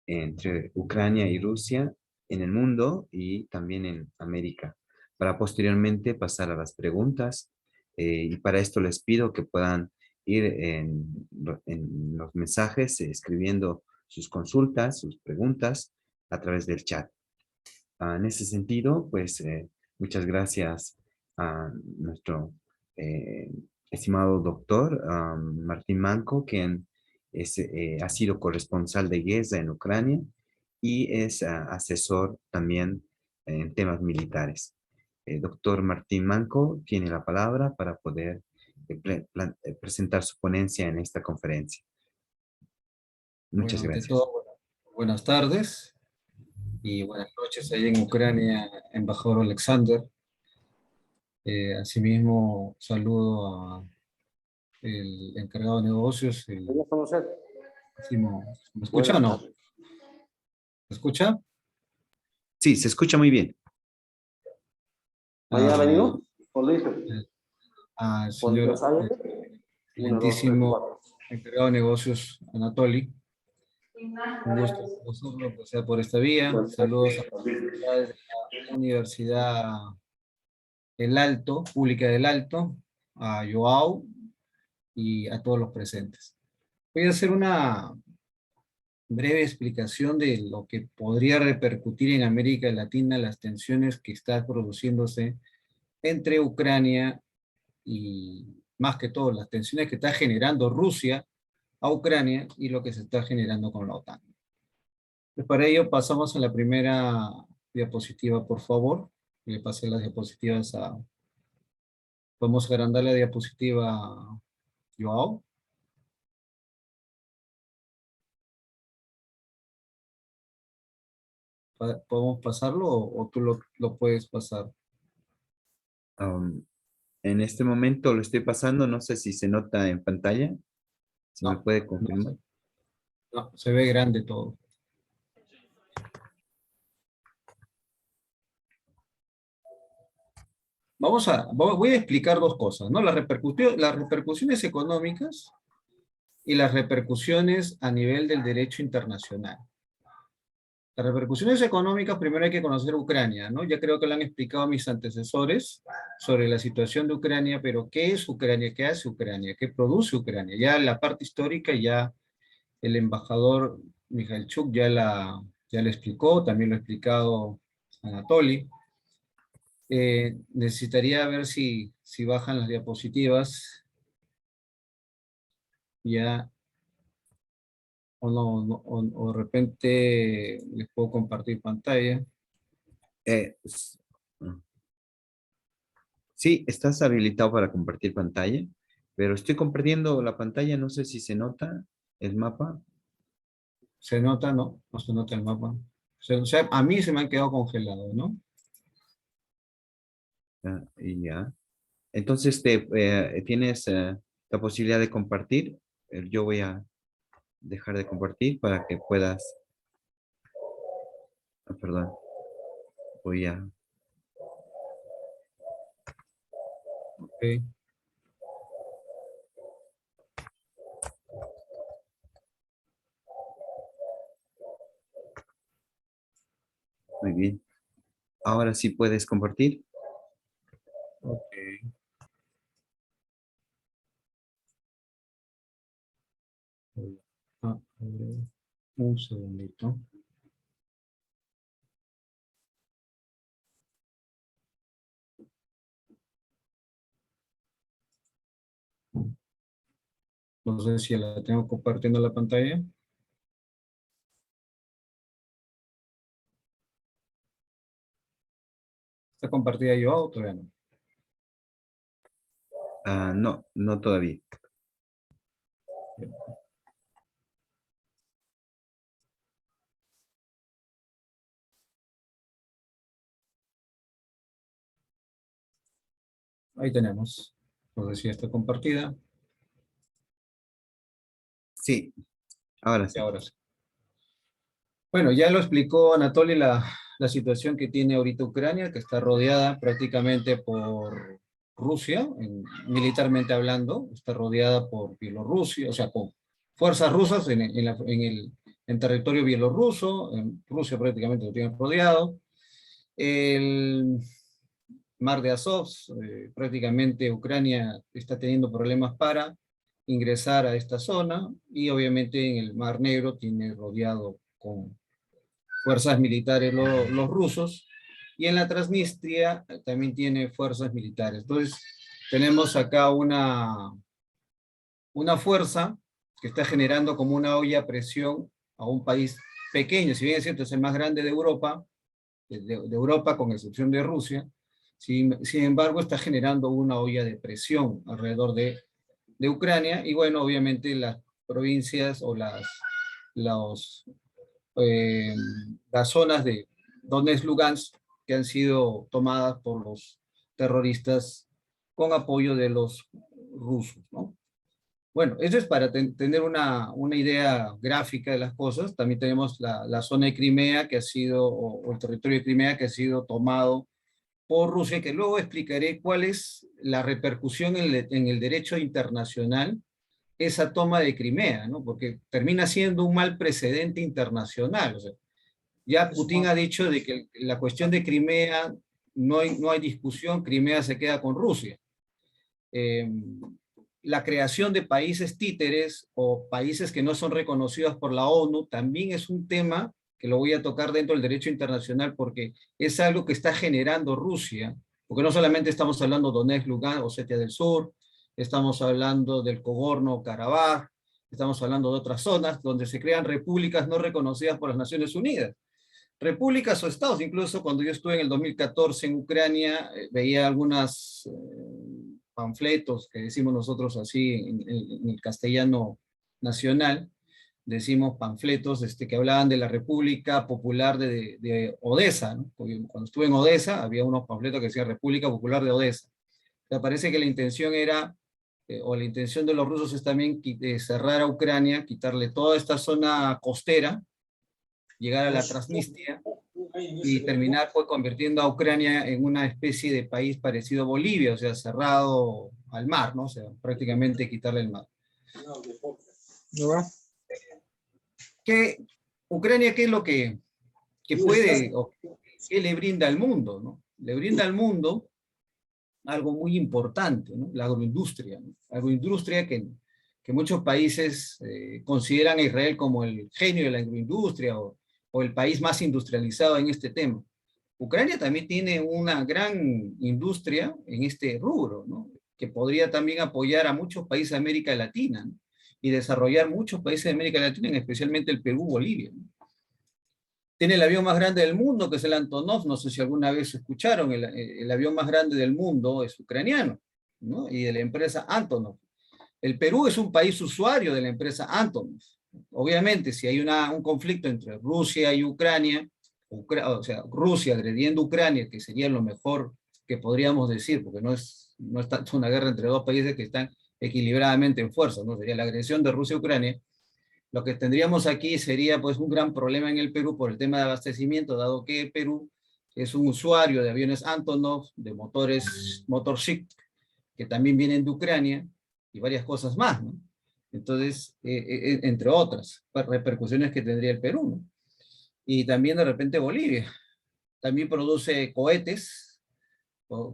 entre Ucrania y Rusia en el mundo y también en América, para posteriormente pasar a las preguntas. Y para esto les pido que puedan ir en los mensajes escribiendo sus consultas, sus preguntas a través del chat. En ese sentido, pues muchas gracias a nuestro estimado doctor Martín Manco, quien ha sido corresponsal de GESA en Ucrania y es asesor también en temas militares. Doctor Martín Manco tiene la palabra para poder presentar su ponencia en esta conferencia. Muchas Bueno, ante gracias. todo, buenas tardes y buenas noches ahí en Ucrania, embajador Alexander. Asimismo, saludo a el encargado de negocios. ¿Me escucha o no? ¿Me escucha? Sí, se escucha muy bien. ¿Mañana venimos? Al señor excelentísimo encargado de negocios, Anatoly. Un gusto conocerlo, que sea por esta vía. Saludos a las autoridades de la Universidad El Alto, Pública del Alto, a Joao y a todos los presentes. Voy a hacer una breve explicación de lo que podría repercutir en América Latina las tensiones que están produciéndose entre Ucrania y, más que todo, las tensiones que está generando Rusia a Ucrania y lo que se está generando con la OTAN. Pues para ello pasamos a la primera diapositiva, por favor. Le pasé las diapositivas a... Podemos agrandar la diapositiva a Joao. ¿Podemos pasarlo o tú lo puedes pasar? En este momento lo estoy pasando, no sé si se nota en pantalla. ¿Se me puede confirmar? No, se ve grande todo. Voy a explicar dos cosas, ¿no? Las repercusiones económicas y las repercusiones a nivel del derecho internacional. Las repercusiones económicas, primero hay que conocer Ucrania, ¿no? Ya creo que lo han explicado mis antecesores sobre la situación de Ucrania, pero ¿qué es Ucrania? ¿Qué hace Ucrania? ¿Qué produce Ucrania? Ya la parte histórica, ya el embajador Mikhailchuk ya la explicó, también lo ha explicado Anatoly. Necesitaría ver si bajan las diapositivas. Ya, o no, o de repente les puedo compartir pantalla. Sí, estás habilitado para compartir pantalla, pero estoy compartiendo la pantalla, no sé si se nota el mapa. ¿Se nota? No, no se nota el mapa. O sea, a mí se me han quedado congelados, ¿no? Y ya. Entonces, tienes la posibilidad de compartir. Yo voy a dejar de compartir para que puedas... perdón. Voy a... Ok. Muy bien. Ahora sí puedes compartir. Ok. A ver, un segundito. No sé si la tengo compartiendo la pantalla. ¿Está compartida yo o todavía no? No, no todavía. Ahí tenemos. No sé si está compartida. Sí, ahora Y sí. ahora sí. Bueno, ya lo explicó Anatoly la situación que tiene ahorita Ucrania, que está rodeada prácticamente por Rusia, militarmente hablando, está rodeada por Bielorrusia, o sea, con fuerzas rusas en territorio bielorruso, en Rusia prácticamente lo tiene rodeado. El Mar de Azov, prácticamente Ucrania está teniendo problemas para ingresar a esta zona, y obviamente en el Mar Negro tiene rodeado con fuerzas militares los rusos, y en la Transnistria también tiene fuerzas militares. Entonces, tenemos acá una fuerza que está generando como una olla a presión a un país pequeño, si bien es cierto, es el más grande de Europa, de Europa con excepción de Rusia. Sin embargo, está generando una olla de presión alrededor de Ucrania, y bueno, obviamente las provincias o los, eh, las zonas de Donetsk, Lugansk, que han sido tomadas por los terroristas con apoyo de los rusos, ¿no? Bueno, eso es para tener una idea gráfica de las cosas. También tenemos la zona de Crimea que ha sido, o el territorio de Crimea que ha sido tomado por Rusia, que luego explicaré cuál es la repercusión en el derecho internacional esa toma de Crimea, ¿no? Porque termina siendo un mal precedente internacional. O sea, ya Putin ha dicho de que la cuestión de Crimea no hay discusión, Crimea se queda con Rusia. Eh, la creación de países títeres o países que no son reconocidos por la ONU también es un tema que lo voy a tocar dentro del derecho internacional, porque es algo que está generando Rusia, porque no solamente estamos hablando de Donetsk, Lugansk, Osetia del Sur, estamos hablando del Nagorno-Karabaj, estamos hablando de otras zonas donde se crean repúblicas no reconocidas por las Naciones Unidas. Repúblicas o estados, incluso cuando yo estuve en el 2014 en Ucrania, veía algunas panfletos que decimos nosotros así en el castellano nacional, decimos panfletos que hablaban de la República Popular de Odessa, ¿no? Cuando estuve en Odessa había unos panfletos que decían República Popular de Odessa. Me parece que la intención era, o la intención de los rusos es también cerrar a Ucrania, quitarle toda esta zona costera, llegar a la Transnistria y terminar pues convirtiendo a Ucrania en una especie de país parecido a Bolivia, o sea, cerrado al mar, ¿no? O sea, prácticamente quitarle el mar. Ucrania, ¿qué es lo que puede, o qué le brinda al mundo, ¿no? Le brinda al mundo algo muy importante, ¿no? La agroindustria, ¿no? Agroindustria que muchos países consideran a Israel como el genio de la agroindustria, o el país más industrializado en este tema. Ucrania también tiene una gran industria en este rubro, ¿no? Que podría también apoyar a muchos países de América Latina, ¿no? Y desarrollar muchos países de América Latina, especialmente el Perú, Bolivia, ¿no? Tiene el avión más grande del mundo, que es el Antonov. No sé si alguna vez escucharon, el avión más grande del mundo es ucraniano, ¿no? Y de la empresa Antonov. El Perú es un país usuario de la empresa Antonov. Obviamente, si hay un conflicto entre Rusia y Ucrania, o sea, Rusia agrediendo a Ucrania, que sería lo mejor que podríamos decir, porque no es tanto una guerra entre dos países que están equilibradamente en fuerza, ¿no? Sería la agresión de Rusia a Ucrania. Lo que tendríamos aquí sería pues un gran problema en el Perú por el tema de abastecimiento, dado que Perú es un usuario de aviones Antonov, de motores Motorship, que también vienen de Ucrania, y varias cosas más, ¿no? Entonces, entre otras repercusiones que tendría el Perú, ¿no? Y también de repente Bolivia. También produce cohetes,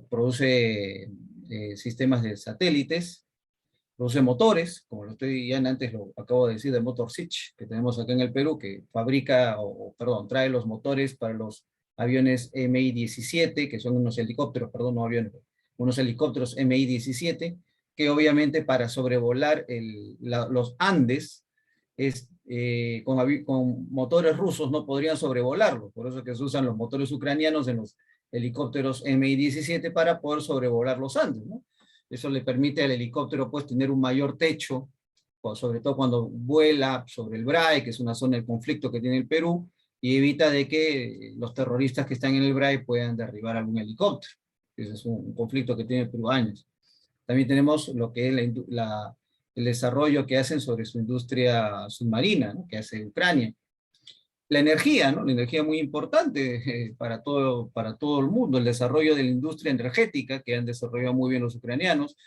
produce sistemas de satélites, produce motores, como lo estoy ya antes lo acabo de decir, de Motor Sich, que tenemos acá en el Perú, que fabrica, perdón, trae los motores para los aviones MI-17, que son unos helicópteros, perdón, no aviones, unos helicópteros MI-17, que obviamente para sobrevolar los Andes, con motores rusos no podrían sobrevolarlo, por eso que se usan los motores ucranianos en los helicópteros MI-17 para poder sobrevolar los Andes, ¿no? Eso le permite al helicóptero pues tener un mayor techo, sobre todo cuando vuela sobre el BRAE, que es una zona de conflicto que tiene el Perú, y evita de que los terroristas que están en el BRAE puedan derribar algún helicóptero. Ese es un conflicto que tiene el Perú años. También tenemos lo que es el desarrollo que hacen sobre su industria submarina, ¿no? Que hace Ucrania. La energía, ¿no? La energía muy importante para todo el mundo, el desarrollo de la industria energética que han desarrollado muy bien los ucranianos,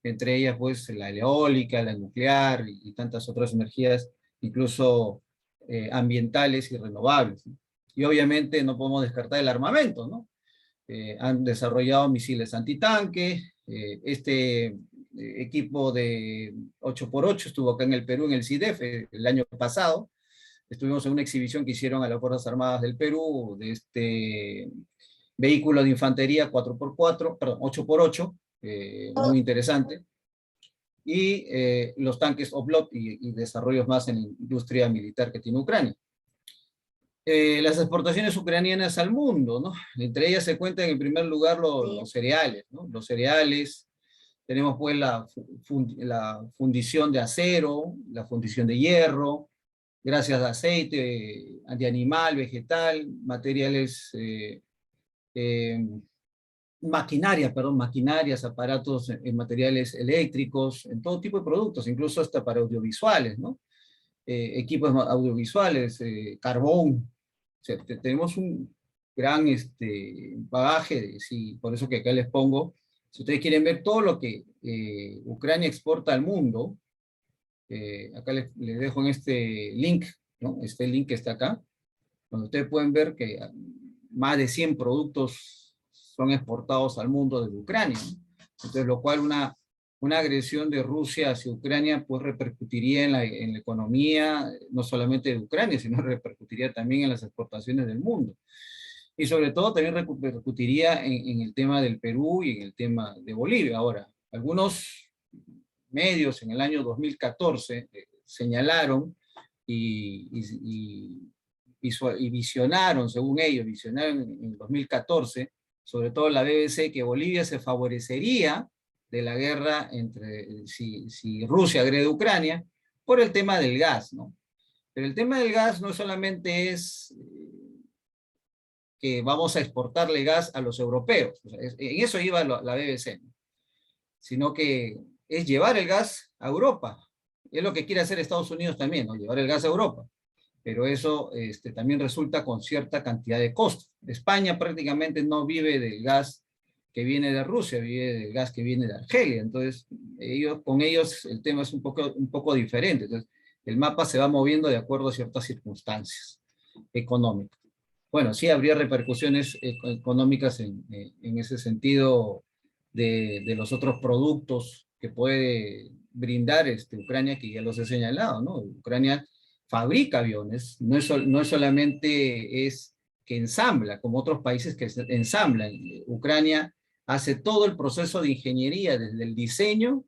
entre ellas pues la eólica, la nuclear y tantas otras energías, incluso ambientales y renovables, ¿no? Y obviamente no podemos descartar el armamento, ¿no? Han desarrollado misiles antitanque, equipo de 8x8 estuvo acá en el Perú, en el CIDEF, el año pasado. Estuvimos en una exhibición que hicieron a las Fuerzas Armadas del Perú, de este vehículo de infantería 4x4, perdón, 8x8, muy interesante. Y los tanques Oblot y desarrollos más en la industria militar que tiene Ucrania. Las exportaciones ucranianas al mundo, ¿no? Entre ellas se cuentan en primer lugar los cereales, ¿no? Los cereales, tenemos pues la fundición de acero, la fundición de hierro, gracias a aceite, de animal, vegetal, materiales, maquinarias, aparatos, materiales eléctricos, en todo tipo de productos, incluso hasta para audiovisuales, ¿no? Equipos audiovisuales, carbón. O sea, tenemos un gran bagaje, sí, por eso que acá les pongo, si ustedes quieren ver todo lo que Ucrania exporta al mundo, acá les dejo en este link, ¿no? Este link que está acá, donde ustedes pueden ver que más de 100 productos son exportados al mundo desde Ucrania, ¿no? Entonces, lo cual una agresión de Rusia hacia Ucrania pues repercutiría en la economía, no solamente de Ucrania, sino repercutiría también en las exportaciones del mundo. Y sobre todo también repercutiría en el tema del Perú y en el tema de Bolivia. Ahora, algunos medios en el año 2014 señalaron y visionaron, según ellos, visionaron en 2014, sobre todo la BBC, que Bolivia se favorecería de la guerra entre, si Rusia agrede a Ucrania, por el tema del gas, ¿no? Pero el tema del gas no solamente es que vamos a exportarle gas a los europeos, o sea, en eso iba la BBC, ¿no? Sino que es llevar el gas a Europa. Es lo que quiere hacer Estados Unidos también, ¿no? Llevar el gas a Europa. Pero eso también resulta con cierta cantidad de costos. España prácticamente no vive del gas que viene de Rusia, vive del gas que viene de Argelia. Entonces, con ellos el tema es un poco diferente. Entonces, el mapa se va moviendo de acuerdo a ciertas circunstancias económicas. Bueno, sí habría repercusiones económicas en ese sentido de los otros productos que puede brindar Ucrania, que ya los he señalado, ¿no? Ucrania fabrica aviones, no es solamente que ensambla, como otros países que ensamblan. Ucrania hace todo el proceso de ingeniería, desde el diseño,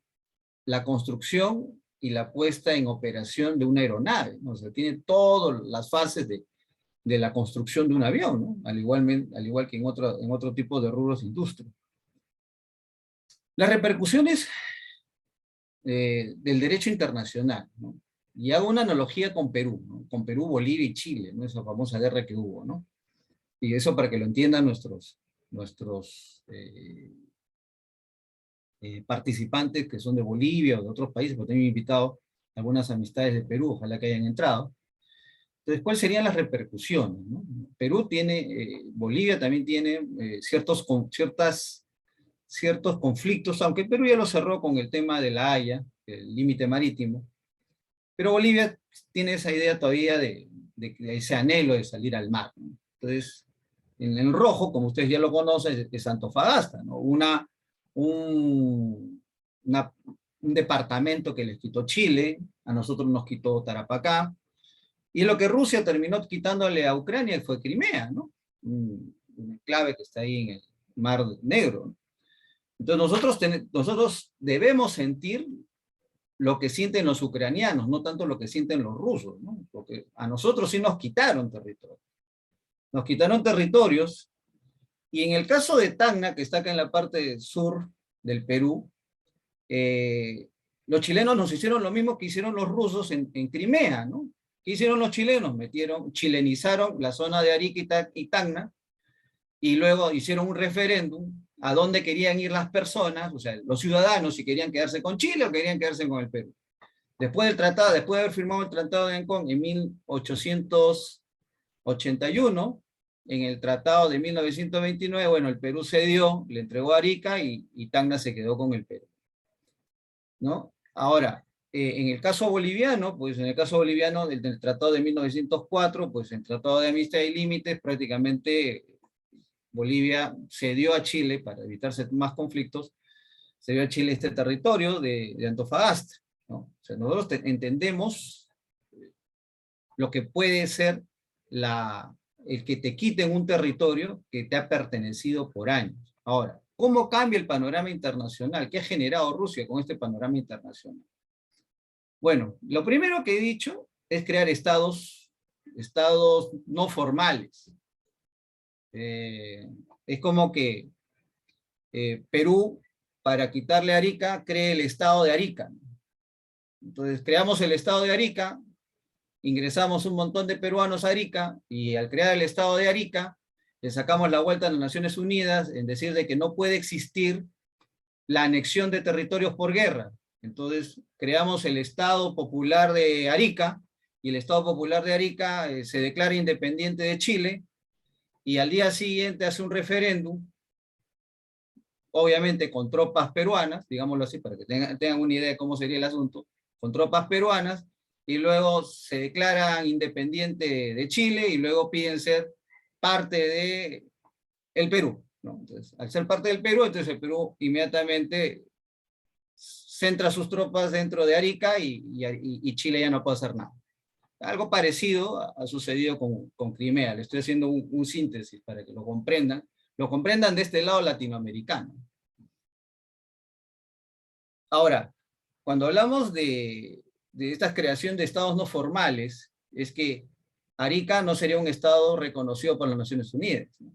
la construcción y la puesta en operación de una aeronave, ¿no? O sea, tiene todas las fases de la construcción de un avión, ¿no? Al igual que en otro tipo de rubros de industria. Las repercusiones del derecho internacional, ¿no? Y hago una analogía con Perú, ¿no? Con Perú, Bolivia y Chile, ¿no? Esa famosa guerra que hubo, ¿no? Y eso para que lo entiendan nuestros nuestros participantes que son de Bolivia o de otros países, porque tengo invitado algunas amistades de Perú, ojalá que hayan entrado. Entonces, ¿cuáles serían las repercusiones, ¿no? Perú tiene, Bolivia también tiene ciertos conflictos, aunque Perú ya lo cerró con el tema de La Haya, el límite marítimo, pero Bolivia tiene esa idea todavía de ese anhelo de salir al mar, ¿no? Entonces, en el rojo, como ustedes ya lo conocen, es Antofagasta, ¿no? Un departamento que les quitó Chile, a nosotros nos quitó Tarapacá, y lo que Rusia terminó quitándole a Ucrania fue Crimea, ¿no? Un enclave que está ahí en el Mar Negro, ¿no? Entonces nosotros debemos sentir lo que sienten los ucranianos, no tanto lo que sienten los rusos, ¿no? Porque a nosotros sí nos quitaron territorio. Nos quitaron territorios, y en el caso de Tacna, que está acá en la parte sur del Perú, los chilenos nos hicieron lo mismo que hicieron los rusos en Crimea, ¿no? ¿Qué hicieron los chilenos? Chilenizaron la zona de Arica y Tacna, y luego hicieron un referéndum a dónde querían ir las personas, o sea, los ciudadanos, si querían quedarse con Chile o querían quedarse con el Perú. Después del tratado, después de haber firmado el Tratado de Ancón en 1881, en el Tratado de 1929, bueno, el Perú cedió, le entregó a Arica y Tacna se quedó con el Perú, ¿no? Ahora, en el caso boliviano, pues en el caso boliviano del Tratado de 1904, pues en el Tratado de Amistad y Límites, prácticamente Bolivia cedió a Chile, para evitarse más conflictos, cedió a Chile este territorio de Antofagasta, ¿no? O sea, nosotros entendemos lo que puede ser el que te quiten un territorio que te ha pertenecido por años. Ahora, ¿cómo cambia el panorama internacional? ¿Qué ha generado Rusia con este panorama internacional? Bueno, lo primero que he dicho es crear estados no formales. Es como que Perú, para quitarle a Arica, cree el estado de Arica. Entonces creamos el estado de Arica, ingresamos un montón de peruanos a Arica, y al crear el estado de Arica, le sacamos la vuelta a las Naciones Unidas en decir de que no puede existir la anexión de territorios por guerra. Entonces creamos el Estado Popular de Arica, y el Estado Popular de Arica se declara independiente de Chile, y al día siguiente hace un referéndum, obviamente con tropas peruanas, digámoslo así, para que tengan una idea de cómo sería el asunto, con tropas peruanas, y luego se declaran independiente de Chile, y luego piden ser parte de el Perú, ¿no? Entonces, al ser parte del Perú, entonces el Perú inmediatamente centra sus tropas dentro de Arica, y Chile ya no puede hacer nada. Algo parecido ha sucedido con Crimea. Le estoy haciendo un síntesis para que lo comprendan de este lado latinoamericano. Ahora, cuando hablamos de esta creación de estados no formales, es que Arica no sería un estado reconocido por las Naciones Unidas, ¿no?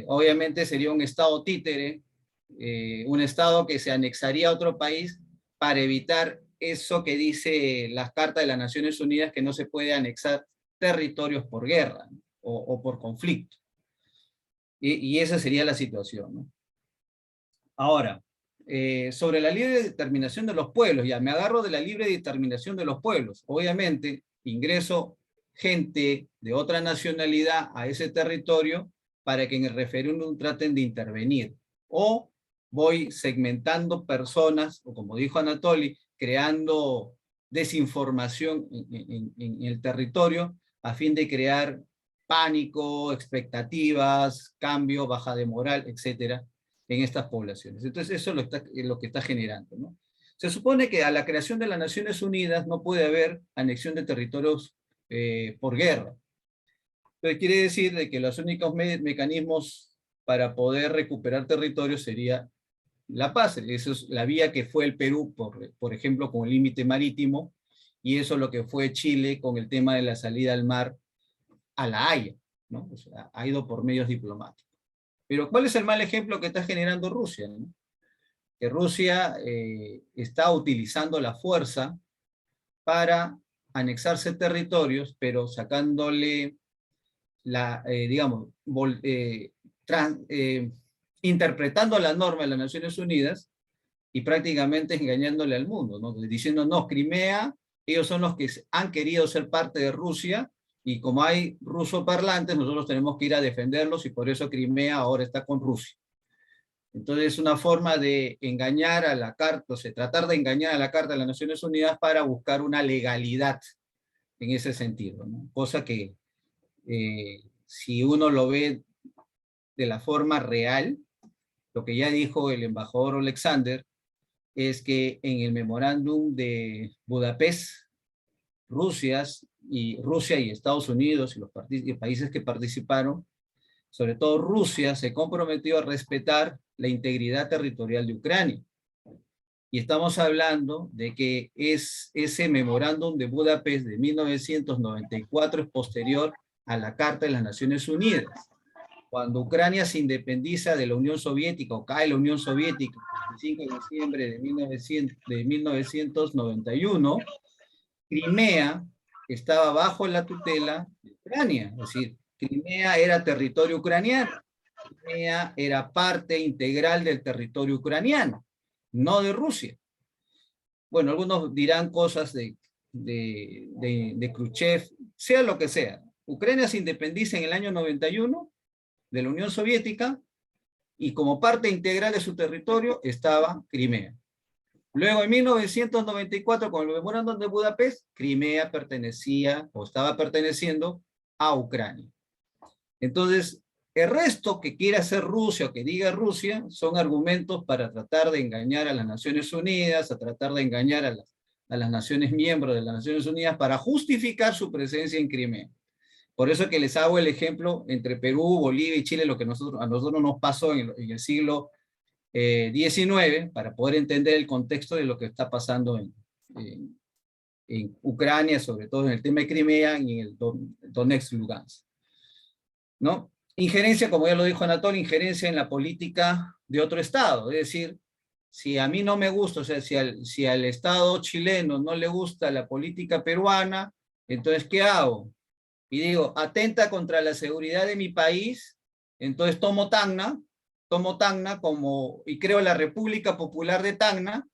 Obviamente sería un estado títere, un estado que se anexaría a otro país para evitar eso que dice las cartas de las Naciones Unidas, que no se puede anexar territorios por guerra, ¿no? o por conflicto. Y esa sería la situación, ¿no? Ahora, sobre la libre determinación de los pueblos, ya me agarro de la libre determinación de los pueblos. Obviamente, ingreso gente de otra nacionalidad a ese territorio para que en el referéndum traten de intervenir. O voy segmentando personas, o como dijo Anatoly, creando desinformación en el territorio a fin de crear pánico, expectativas, cambio, baja de moral, etcétera, en estas poblaciones. Entonces eso es lo que está generando, ¿no? Se supone que a la creación de las Naciones Unidas no puede haber anexión de territorios por guerra. Entonces quiere decir de que los únicos mecanismos para poder recuperar territorios sería la paz. Eso es la vía que fue el Perú, por ejemplo, con el límite marítimo, y eso es lo que fue Chile con el tema de la salida al mar a La Haya, ¿no? O sea, ha ido por medios diplomáticos. Pero ¿cuál es el mal ejemplo que está generando Rusia, ¿no? Que Rusia está utilizando la fuerza para anexarse territorios, pero sacándole interpretando la norma de las Naciones Unidas y prácticamente engañándole al mundo, ¿no? Diciendo, no, Crimea, ellos son los que han querido ser parte de Rusia, y como hay rusoparlantes, nosotros tenemos que ir a defenderlos, y por eso Crimea ahora está con Rusia. Entonces es una forma de engañar a la Carta, o sea, tratar de engañar a la Carta de las Naciones Unidas para buscar una legalidad en ese sentido, ¿no? Cosa que si uno lo ve de la forma real, lo que ya dijo el embajador Alexander, es que en el memorándum de Budapest, Rusia y Estados Unidos y los países que participaron, sobre todo Rusia, se comprometió a respetar la integridad territorial de Ucrania. Y estamos hablando de que ese memorándum de Budapest de 1994 es posterior a la Carta de las Naciones Unidas. Cuando Ucrania se independiza de la Unión Soviética, o cae la Unión Soviética, el 5 de diciembre de 1991, Crimea estaba bajo la tutela de Ucrania, es decir, Crimea era territorio ucraniano, Crimea era parte integral del territorio ucraniano, no de Rusia. Bueno, algunos dirán cosas de Khrushchev, sea lo que sea. Ucrania se independiza en el año 91 de la Unión Soviética, y como parte integral de su territorio estaba Crimea. Luego, en 1994, con el memorándum de Budapest, Crimea pertenecía o estaba perteneciendo a Ucrania. Entonces, el resto que quiera hacer Rusia o que diga Rusia son argumentos para tratar de engañar a las Naciones Unidas, a tratar de engañar a las naciones miembros de las Naciones Unidas para justificar su presencia en Crimea. Por eso que les hago el ejemplo entre Perú, Bolivia y Chile, lo que a nosotros nos pasó en el siglo XIX, para poder entender el contexto de lo que está pasando en Ucrania, sobre todo en el tema de Crimea y en el Donetsk, Lugansk, ¿no? Injerencia, como ya lo dijo Anatoly, injerencia en la política de otro Estado, es decir, si a mí no me gusta, o sea, si al Estado chileno no le gusta la política peruana, entonces, ¿qué hago? Y digo, atenta contra la seguridad de mi país, entonces tomo Tacna y creo la República Popular de Tacna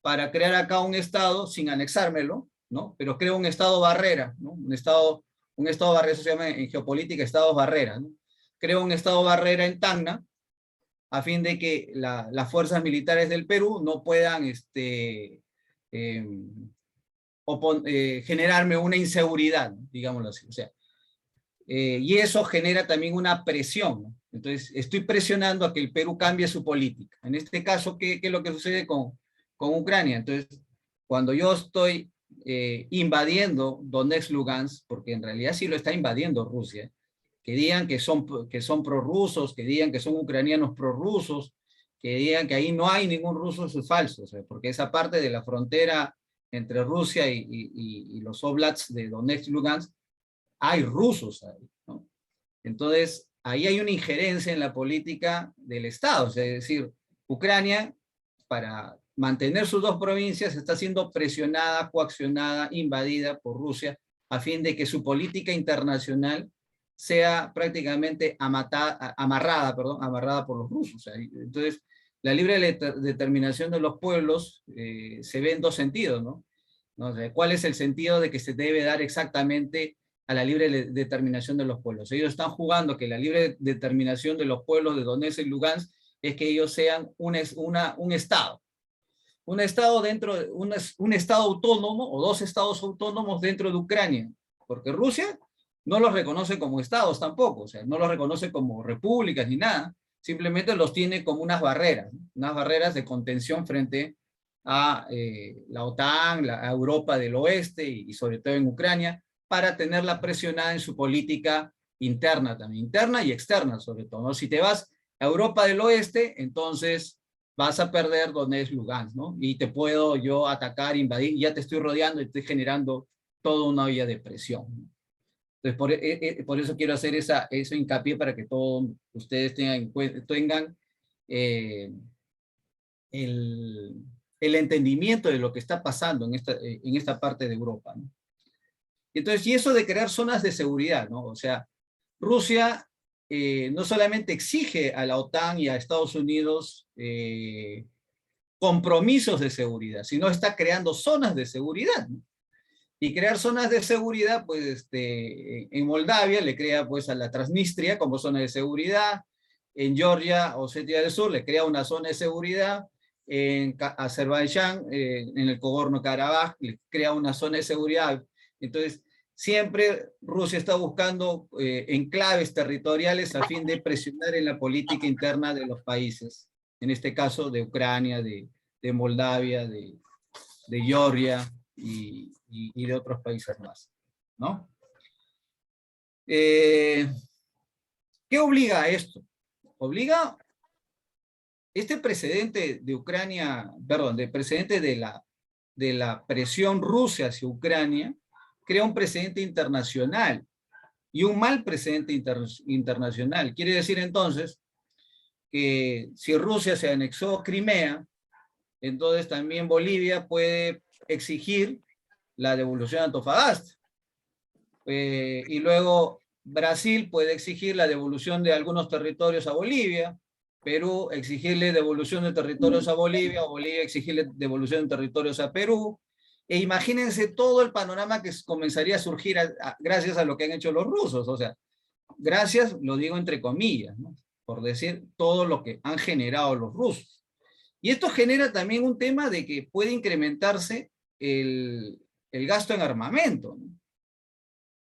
para crear acá un Estado sin anexármelo, ¿no? Pero creo un Estado barrera, ¿no? Un Estado barrera, eso se llama en geopolítica Estados barrera, ¿no? Creo un Estado barrera en Tacna a fin de que las fuerzas militares del Perú no puedan generarme una inseguridad, digámoslo así. O sea, y eso genera también una presión, ¿no? Entonces, estoy presionando a que el Perú cambie su política. En este caso, ¿qué es lo que sucede con Ucrania? Entonces, cuando yo estoy invadiendo Donetsk, Lugansk, porque en realidad sí lo está invadiendo Rusia, que digan que son prorrusos, que digan que son ucranianos prorrusos, que digan que ahí no hay ningún ruso, eso es falso, o sea, porque esa parte de la frontera entre Rusia y los oblats de Donetsk y Lugansk, hay rusos ahí, ¿no? Entonces, ahí hay una injerencia en la política del Estado, o sea, es decir, Ucrania, para mantener sus dos provincias, está siendo presionada, coaccionada, invadida por Rusia, a fin de que su política internacional sea prácticamente amarrada por los rusos. O sea, entonces, la libre determinación de los pueblos se ve en dos sentidos, ¿no? O sea, ¿cuál es el sentido de que se debe dar exactamente a la libre determinación de los pueblos? Ellos están jugando que la libre determinación de los pueblos de Donetsk y Lugansk es que ellos sean un Estado. Un Estado un Estado autónomo o dos Estados autónomos dentro de Ucrania. Porque Rusia no los reconoce como Estados tampoco, o sea, no los reconoce como repúblicas ni nada, simplemente los tiene como unas barreras de contención frente a la OTAN, a Europa del Oeste y sobre todo en Ucrania, para tenerla presionada en su política interna también, interna y externa sobre todo, ¿no? Si te vas a Europa del Oeste, entonces vas a perder Donetsk, Lugansk, ¿no? Y te puedo yo atacar, invadir, ya te estoy rodeando y estoy generando toda una olla de presión, ¿no? Entonces, por eso quiero hacer eso hincapié para que todos ustedes tengan el entendimiento de lo que está pasando en esta parte de Europa, ¿no? Entonces, y eso de crear zonas de seguridad, ¿no? O sea, Rusia no solamente exige a la OTAN y a Estados Unidos compromisos de seguridad, sino está creando zonas de seguridad, ¿no? Y crear zonas de seguridad, pues en Moldavia le crea pues a la Transnistria como zona de seguridad, en Georgia, Osetia del Sur, le crea una zona de seguridad, en Azerbaiyán, en el Nagorno-Karabaj, le crea una zona de seguridad. Entonces, siempre Rusia está buscando enclaves territoriales a fin de presionar en la política interna de los países, en este caso de Ucrania, de Moldavia, de Georgia y de otros países más, ¿no? ¿Qué obliga a esto? Obliga este precedente de Ucrania, perdón, de precedente de la presión rusa hacia Ucrania, crea un precedente internacional y un mal precedente internacional. Quiere decir entonces que si Rusia se anexó Crimea, entonces también Bolivia puede exigir la devolución de Antofagasta. Y luego Brasil puede exigir la devolución de algunos territorios a Bolivia, Perú exigirle devolución de territorios a Bolivia, o Bolivia exigirle devolución de territorios a Perú. E imagínense todo el panorama que comenzaría a surgir gracias a lo que han hecho los rusos. O sea, gracias, lo digo entre comillas, ¿no? Por decir todo lo que han generado los rusos. Y esto genera también un tema de que puede incrementarse el gasto en armamento, ¿no?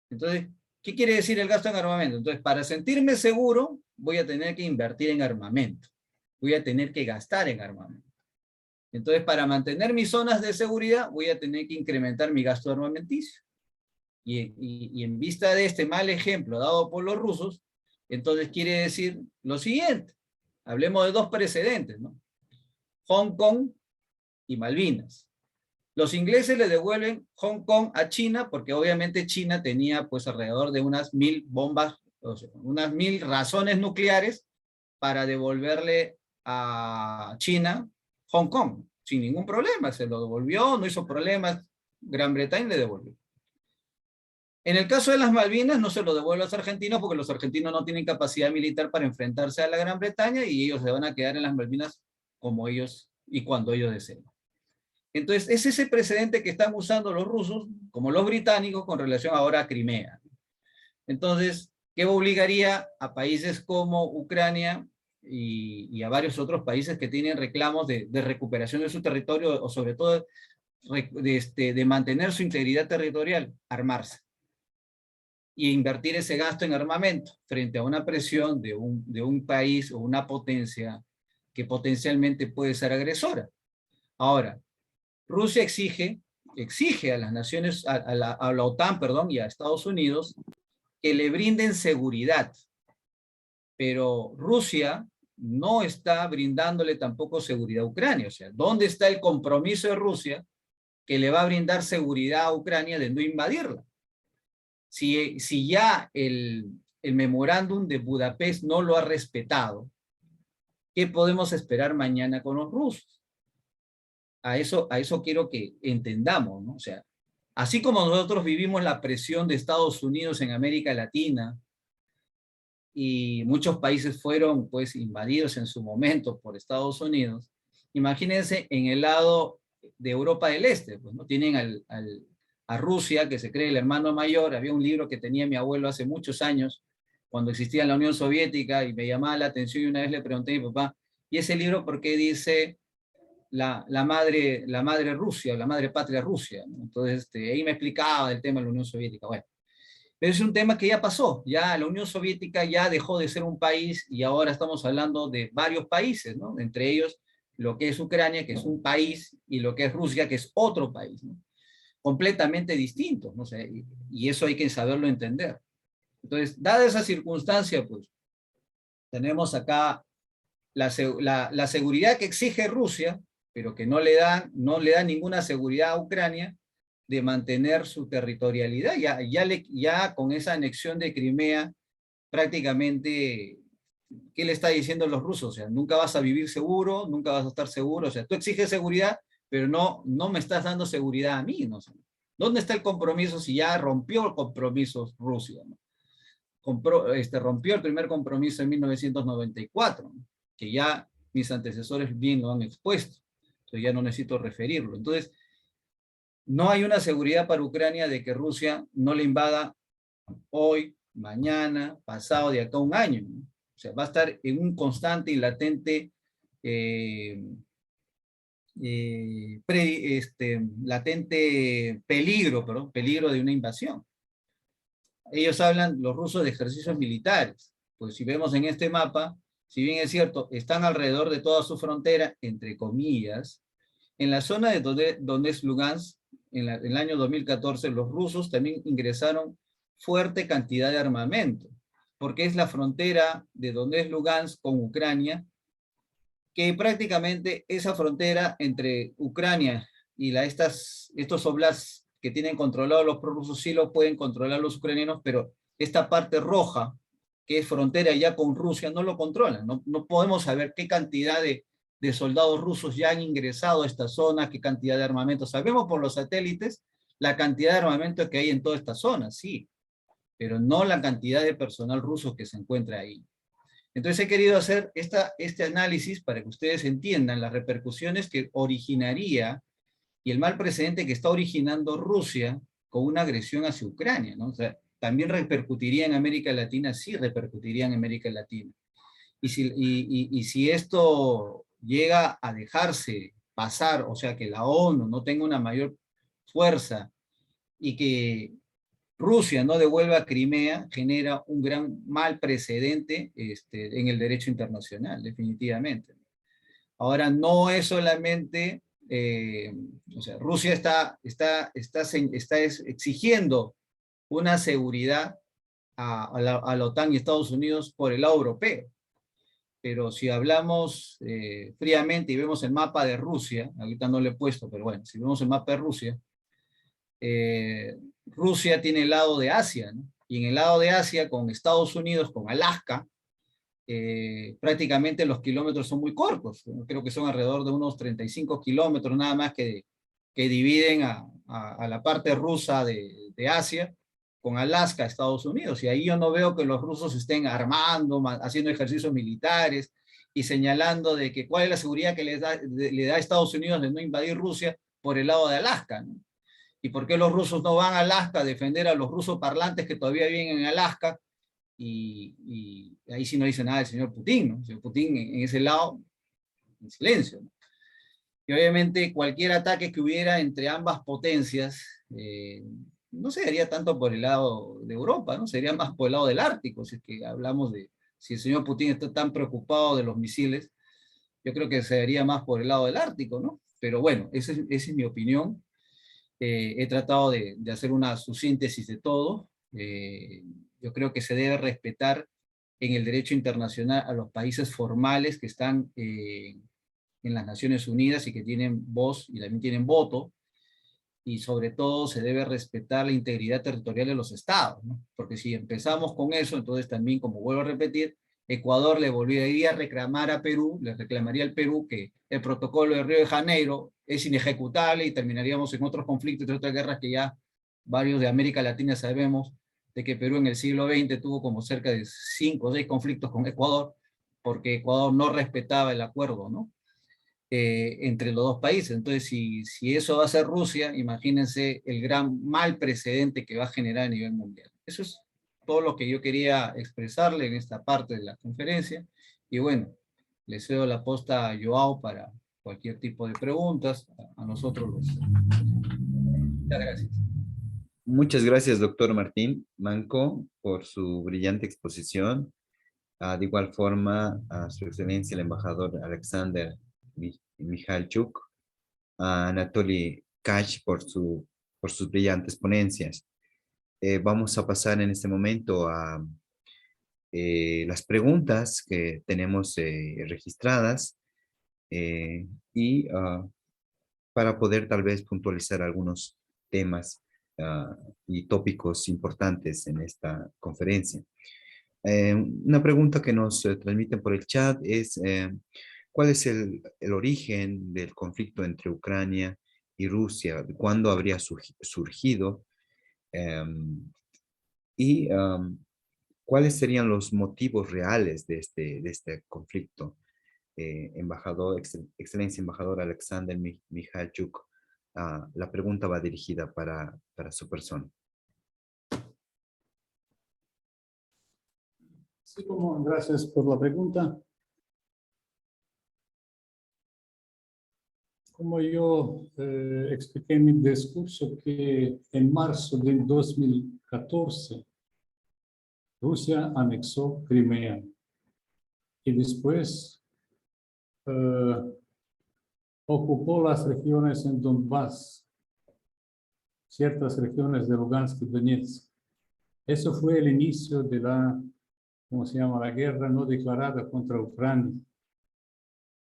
Entonces, ¿qué quiere decir el gasto en armamento? Entonces, para sentirme seguro, voy a tener que invertir en armamento. Voy a tener que gastar en armamento. Entonces, para mantener mis zonas de seguridad, voy a tener que incrementar mi gasto armamenticio. Y en vista de este mal ejemplo dado por los rusos, entonces quiere decir lo siguiente. Hablemos de dos precedentes, ¿no? Hong Kong y Malvinas. Los ingleses le devuelven Hong Kong a China porque obviamente China tenía pues alrededor de unas 1000 bombas, o sea, unas 1000 razones nucleares para devolverle a China Hong Kong, sin ningún problema. Se lo devolvió, no hizo problemas, Gran Bretaña le devolvió. En el caso de las Malvinas no se lo devuelve a los argentinos porque los argentinos no tienen capacidad militar para enfrentarse a la Gran Bretaña y ellos se van a quedar en las Malvinas como ellos y cuando ellos deseen. Entonces, es ese precedente que están usando los rusos, como los británicos, con relación ahora a Crimea. Entonces, ¿qué obligaría a países como Ucrania y a varios otros países que tienen reclamos de recuperación de su territorio, o sobre todo de mantener su integridad territorial? Armarse. Y invertir ese gasto en armamento frente a una presión de un país o una potencia que potencialmente puede ser agresora. Ahora, Rusia exige a las naciones, a la OTAN, perdón, y a Estados Unidos, que le brinden seguridad. Pero Rusia no está brindándole tampoco seguridad a Ucrania. O sea, ¿dónde está el compromiso de Rusia que le va a brindar seguridad a Ucrania de no invadirla? Si ya el memorándum de Budapest no lo ha respetado, ¿qué podemos esperar mañana con los rusos? A eso quiero que entendamos, ¿no? O sea, así como nosotros vivimos la presión de Estados Unidos en América Latina, y muchos países fueron pues invadidos en su momento por Estados Unidos, imagínense en el lado de Europa del Este, pues no tienen a Rusia, que se cree el hermano mayor. Había un libro que tenía mi abuelo hace muchos años, cuando existía la Unión Soviética, y me llamaba la atención, y una vez le pregunté a mi papá, ¿y ese libro por qué dice la madre Rusia, la madre patria Rusia? Entonces ahí me explicaba del tema de la Unión Soviética. Bueno, pero es un tema que ya pasó, ya la Unión Soviética ya dejó de ser un país y ahora estamos hablando de varios países, ¿no? Entre ellos lo que es Ucrania, que es un país, y lo que es Rusia, que es otro país, ¿no? Completamente distintos, ¿no? O sea, y eso hay que saberlo entender. Entonces, dada esa circunstancia, pues, tenemos acá la seguridad que exige Rusia, pero que no le da ninguna seguridad a Ucrania de mantener su territorialidad. Ya con esa anexión de Crimea, prácticamente, ¿qué le está diciendo a los rusos? O sea, nunca vas a vivir seguro, nunca vas a estar seguro. O sea, tú exiges seguridad, pero no me estás dando seguridad a mí, ¿no? ¿Dónde está el compromiso si ya rompió el compromiso Rusia, ¿no? rompió el primer compromiso en 1994, ¿no? Que ya mis antecesores bien lo han expuesto, entonces ya no necesito referirlo. Entonces, no hay una seguridad para Ucrania de que Rusia no le invada hoy, mañana, pasado, de acá a un año, ¿no? O sea, va a estar en un constante y latente latente peligro de una invasión. Ellos hablan, los rusos, de ejercicios militares. Pues si vemos en este mapa, si bien es cierto, están alrededor de toda su frontera, entre comillas, en la zona de Donetsk, Lugansk, en el año 2014, los rusos también ingresaron fuerte cantidad de armamento, porque es la frontera de Donetsk, Lugansk con Ucrania, que prácticamente esa frontera entre Ucrania y estos oblasts que tienen controlados los prorrusos, sí lo pueden controlar los ucranianos, pero esta parte roja, que es frontera ya con Rusia, no lo controlan. No podemos saber qué cantidad de soldados rusos ya han ingresado a esta zona, qué cantidad de armamento. Sabemos por los satélites la cantidad de armamento que hay en toda esta zona, sí, pero no la cantidad de personal ruso que se encuentra ahí. Entonces he querido hacer este análisis para que ustedes entiendan las repercusiones que originaría y el mal precedente que está originando Rusia con una agresión hacia Ucrania, ¿no? O sea, también repercutiría en América Latina, sí repercutiría en América Latina. Y si esto llega a dejarse pasar, o sea, que la ONU no tenga una mayor fuerza y que Rusia no devuelva a Crimea, genera un gran mal precedente en el derecho internacional, definitivamente. Ahora, no es solamente, o sea, Rusia está exigiendo una seguridad a la OTAN y Estados Unidos por el lado europeo. Pero si hablamos fríamente y vemos el mapa de Rusia, ahorita no lo he puesto, pero bueno, si vemos el mapa de Rusia, Rusia tiene el lado de Asia, ¿no? Y en el lado de Asia, con Estados Unidos, con Alaska, prácticamente los kilómetros son muy cortos, ¿no? Creo que son alrededor de unos 35 kilómetros nada más que dividen a la parte rusa de Asia con Alaska, Estados Unidos, y ahí yo no veo que los rusos estén armando, haciendo ejercicios militares y señalando de que cuál es la seguridad que le da a Estados Unidos de no invadir Rusia por el lado de Alaska, ¿no? ¿Y por qué los rusos no van a Alaska a defender a los rusos parlantes que todavía viven en Alaska? Y ahí sí no dice nada el señor Putin, ¿no? El señor Putin en ese lado, en silencio, ¿no? Y obviamente cualquier ataque que hubiera entre ambas potencias no sería tanto por el lado de Europa, ¿no? Sería más por el lado del Ártico, si es que hablamos de, si el señor Putin está tan preocupado de los misiles, yo creo que sería más por el lado del Ártico, ¿no? Pero bueno, esa es mi opinión. He tratado de hacer una subsíntesis de todo. Yo creo que se debe respetar en el derecho internacional a los países formales que están en las Naciones Unidas y que tienen voz y también tienen voto, y sobre todo se debe respetar la integridad territorial de los estados, ¿no? Porque si empezamos con eso, entonces también, como vuelvo a repetir, Ecuador le volvería a reclamar a Perú, le reclamaría al Perú que el protocolo de Río de Janeiro es inejecutable y terminaríamos en otros conflictos, en otras guerras que ya varios de América Latina sabemos de que Perú en el siglo XX tuvo como cerca de 5 o 6 conflictos con Ecuador, porque Ecuador no respetaba el acuerdo, ¿no? Entre los dos países. Entonces, si eso va a ser Rusia, imagínense el gran mal precedente que va a generar a nivel mundial. Eso es todo lo que yo quería expresarle en esta parte de la conferencia. Y bueno, le cedo la posta a Joao para cualquier tipo de preguntas. A nosotros los... Muchas gracias. Muchas gracias, doctor Martín Manco, por su brillante exposición. De igual forma, a su excelencia el embajador Alexander Michalchuk, a Anatoly Kach por sus brillantes ponencias. Vamos a pasar en este momento a las preguntas que tenemos registradas y para poder tal vez puntualizar algunos temas y tópicos importantes en esta conferencia. Una pregunta que nos transmiten por el chat es ¿cuál es el origen del conflicto entre Ucrania y Rusia? ¿Cuándo habría surgido? Y ¿cuáles serían los motivos reales de este conflicto? Excelencia embajador Alexander Michalchuk, la pregunta va dirigida para su persona. Sí, gracias por la pregunta. Como yo expliqué en mi discurso, que en marzo de 2014 Rusia anexó Crimea y después ocupó las regiones en Donbass, ciertas regiones de Lugansk y Donetsk. Eso fue el inicio de ¿cómo se llama?, la guerra no declarada contra Ucrania.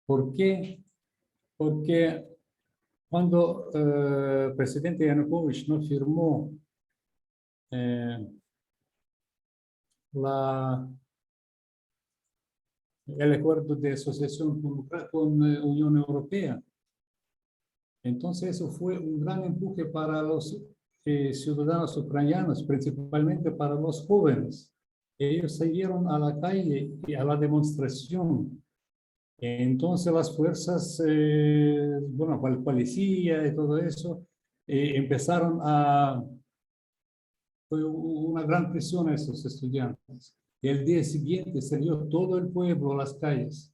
¿Por qué? Porque cuando el presidente Yanukovych no firmó el acuerdo de asociación con Unión Europea, entonces eso fue un gran empuje para los ciudadanos ucranianos, principalmente para los jóvenes. Ellos salieron a la calle y a la demostración. Entonces las fuerzas, bueno, la policía y todo eso, empezaron fue una gran presión a esos estudiantes. Y el día siguiente salió todo el pueblo a las calles.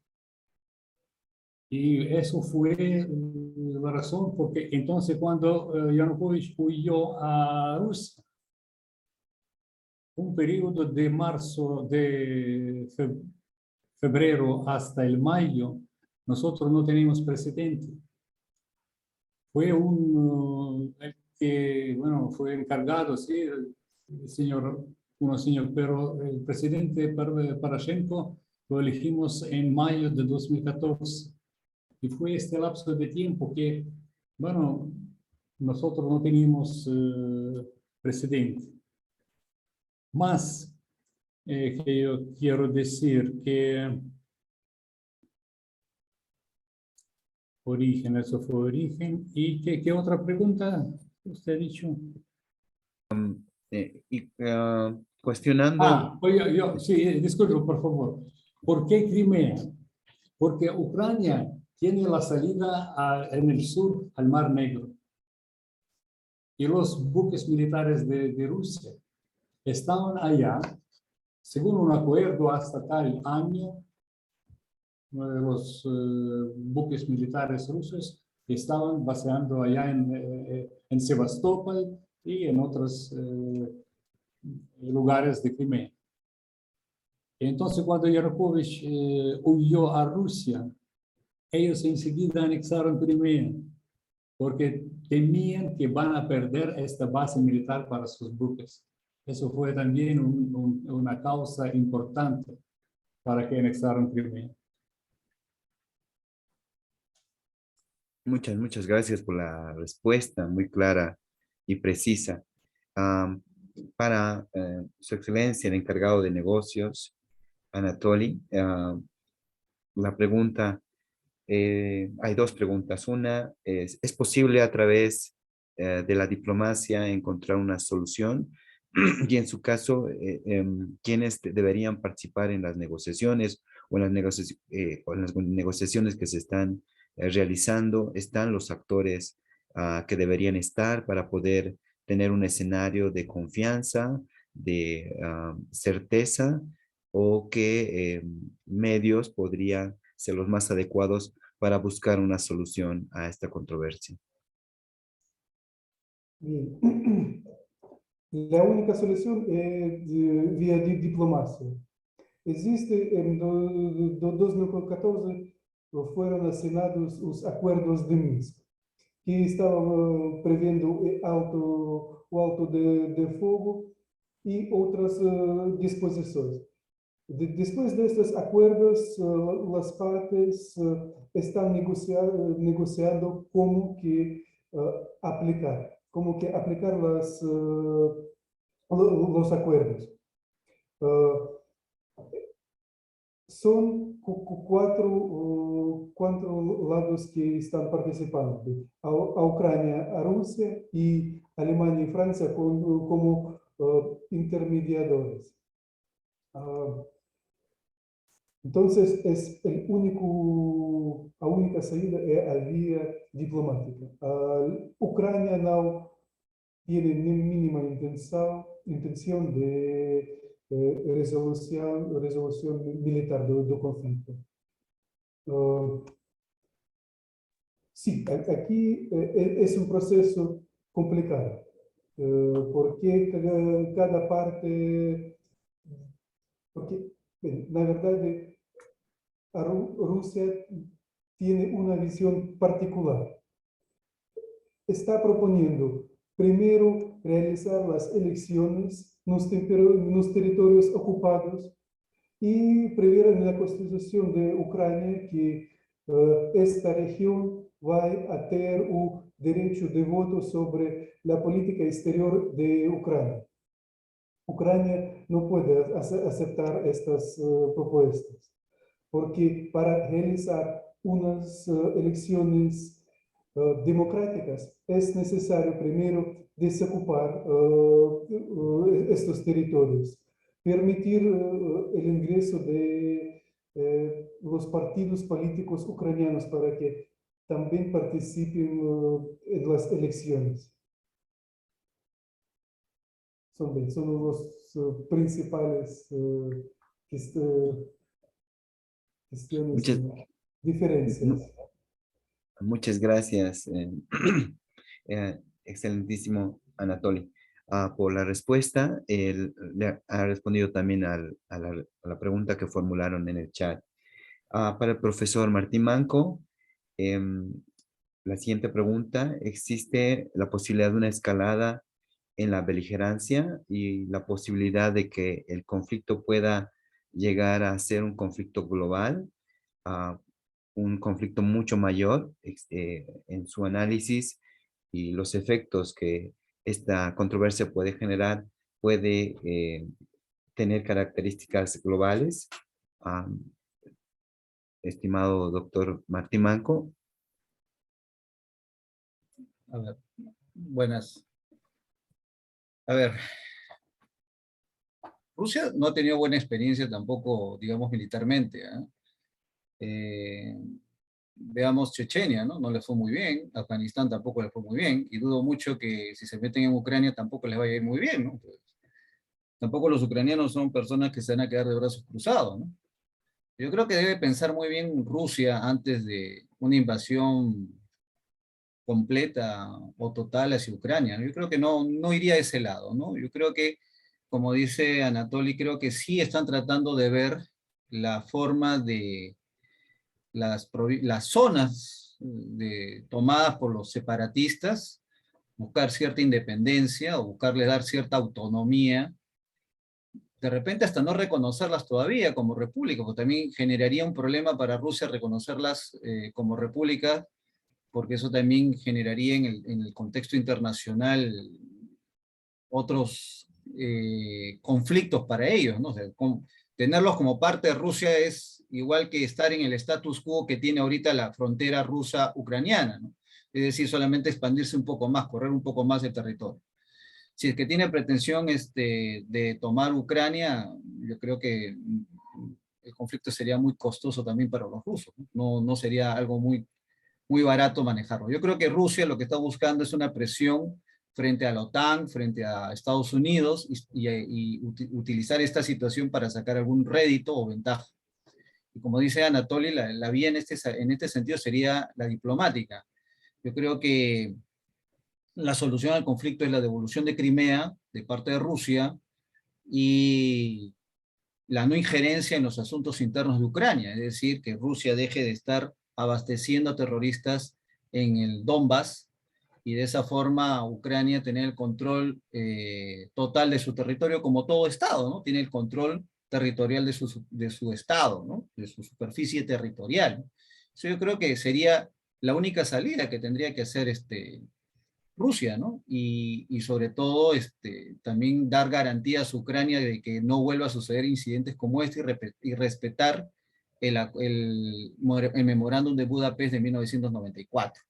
Y eso fue la razón, porque entonces cuando Yanukovych huyó a Rusia, un periodo de marzo, de febrero hasta el mayo, nosotros no teníamos presidente. Fue el que, bueno, fue encargado, sí, señor, pero el presidente Poroshenko lo elegimos en mayo de 2014. Y fue este lapso de tiempo que, bueno, nosotros no teníamos presidente. Más que yo quiero decir que origen, eso fue origen. ¿Y qué otra pregunta usted ha dicho? Cuestionando... Oye, sí, disculpe, por favor. ¿Por qué Crimea? Porque Ucrania tiene la salida en el sur al Mar Negro. Y los buques militares de Rusia estaban allá, según un acuerdo hasta tal año, los buques militares rusos estaban baseando allá en Sebastopol y en otros lugares de Crimea. Entonces, cuando Yanukovych huyó a Rusia, ellos enseguida anexaron Crimea, porque temían que van a perder esta base militar para sus buques. Eso fue también una causa importante para que anexaron Crimea. Muchas gracias por la respuesta muy clara y precisa. Para Su Excelencia, el encargado de negocios, Anatoly, la pregunta, hay dos preguntas. Una ¿es posible a través de la diplomacia encontrar una solución? Y en su caso, ¿quiénes deberían participar en las negociaciones o en las negociaciones que se están realizando? ¿Están los actores que deberían estar para poder tener un escenario de confianza, de certeza, o qué medios podrían ser los más adecuados para buscar una solución a esta controversia? Bien. La única solución es vía diplomacia. Existe en 2014 fueron asignados los acuerdos de Minsk, que estaban previendo alto de fuego y otras disposiciones. Después de estos acuerdos, las partes están negociando cómo que aplicar los acuerdos. Son cuatro lados que están participando: a Ucrania, a Rusia y Alemania y Francia como intermediadores. Ah, entonces, es la única salida es a vía diplomática. Ucrania no tiene ni mínima intención de resolución militar del conflicto. Sí, aquí es un proceso complicado, porque cada parte, porque la verdad Rusia tiene una visión particular. Está proponiendo primero realizar las elecciones en los territorios ocupados y prever en la Constitución de Ucrania que esta región va a tener un derecho de voto sobre la política exterior de Ucrania. Ucrania no puede aceptar estas propuestas, porque para realizar unas elecciones democráticas es necesario primero desocupar estos territorios, permitir el ingreso de los partidos políticos ucranianos para que también participen en las elecciones. Son los principales cuestiones, Muchas, diferencias. muchas gracias, excelentísimo Anatoly, por la respuesta. Él le ha respondido también a la pregunta que formularon en el chat. Para el profesor Martín Manco, la siguiente pregunta: ¿existe la posibilidad de una escalada en la beligerancia y la posibilidad de que el conflicto pueda llegar a ser un conflicto global, un conflicto mucho mayor? En su análisis y los efectos que esta controversia puede generar, puede tener características globales. Estimado doctor Martín Manco. A ver, buenas. A ver, Rusia no ha tenido buena experiencia tampoco, digamos, militarmente, veamos Chechenia, ¿no? No le fue muy bien, Afganistán tampoco le fue muy bien, y dudo mucho que si se meten en Ucrania tampoco les vaya a ir muy bien, ¿no? Pues, tampoco los ucranianos son personas que se van a quedar de brazos cruzados, ¿no? Yo creo que debe pensar muy bien Rusia antes de una invasión completa o total hacia Ucrania, ¿no? Yo creo que no iría a ese lado, ¿no? Yo creo que, como dice Anatoly, creo que sí están tratando de ver la forma de las zonas tomadas por los separatistas, buscar cierta independencia o buscarle dar cierta autonomía, de repente hasta no reconocerlas todavía como república, porque también generaría un problema para Rusia reconocerlas como república, porque eso también generaría en el contexto internacional otros conflictos para ellos, ¿no? O sea, tenerlos como parte de Rusia es igual que estar en el status quo que tiene ahorita la frontera rusa-ucraniana, ¿no? Es decir, solamente expandirse un poco más, correr un poco más de territorio. Si es que tiene pretensión de tomar Ucrania, yo creo que el conflicto sería muy costoso también para los rusos, ¿no? No sería algo muy barato manejarlo. Yo creo que Rusia lo que está buscando es una presión frente a la OTAN, frente a Estados Unidos, y utilizar esta situación para sacar algún rédito o ventaja. Y como dice Anatoly, la vía en este sentido sería la diplomática. Yo creo que la solución al conflicto es la devolución de Crimea de parte de Rusia y la no injerencia en los asuntos internos de Ucrania, es decir, que Rusia deje de estar abasteciendo a terroristas en el Donbass y de esa forma Ucrania tener el control total de su territorio como todo Estado, ¿no? Tiene el control territorial de su Estado, ¿no? De su superficie territorial. Eso yo creo que sería la única salida que tendría que hacer Rusia, ¿no? Y sobre todo también dar garantías a Ucrania de que no vuelva a suceder incidentes como este y respetar el memorándum de Budapest de 1994.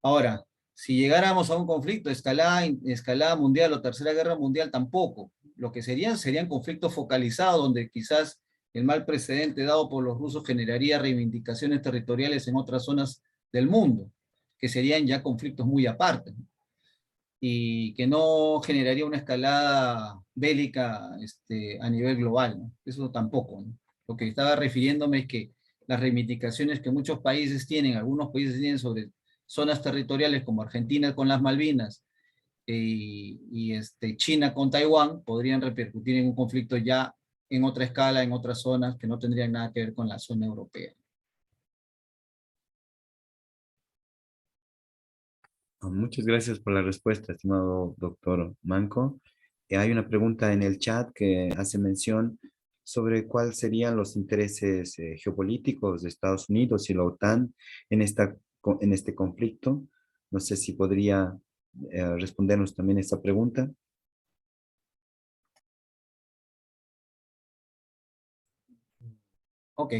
Ahora, Si llegáramos a un conflicto, escalada mundial o tercera guerra mundial, tampoco. Lo que serían conflictos focalizados, donde quizás el mal precedente dado por los rusos generaría reivindicaciones territoriales en otras zonas del mundo, que serían ya conflictos muy aparte, ¿no? Y que no generaría una escalada bélica a nivel global, ¿no? Eso tampoco, ¿no? Lo que estaba refiriéndome es que las reivindicaciones que muchos países tienen, algunos países tienen sobre zonas territoriales como Argentina con las Malvinas China con Taiwán, podrían repercutir en un conflicto ya en otra escala, en otras zonas que no tendrían nada que ver con la zona europea. Muchas gracias por la respuesta, estimado doctor Manco. Hay una pregunta en el chat que hace mención sobre cuáles serían los intereses geopolíticos de Estados Unidos y la OTAN en este conflicto. No sé si podría respondernos también esta pregunta. Ok.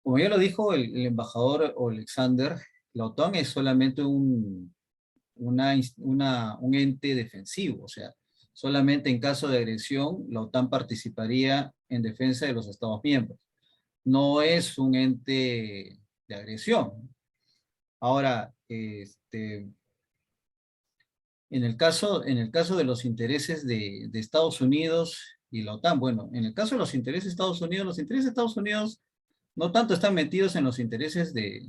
Como ya lo dijo el embajador Alexander, la OTAN es solamente un ente defensivo, o sea, solamente en caso de agresión, la OTAN participaría en defensa de los Estados miembros. No es un ente de agresión. Ahora, en el caso de los intereses de Estados Unidos y la OTAN, bueno, en el caso de los intereses de Estados Unidos, los intereses de Estados Unidos no tanto están metidos en los intereses de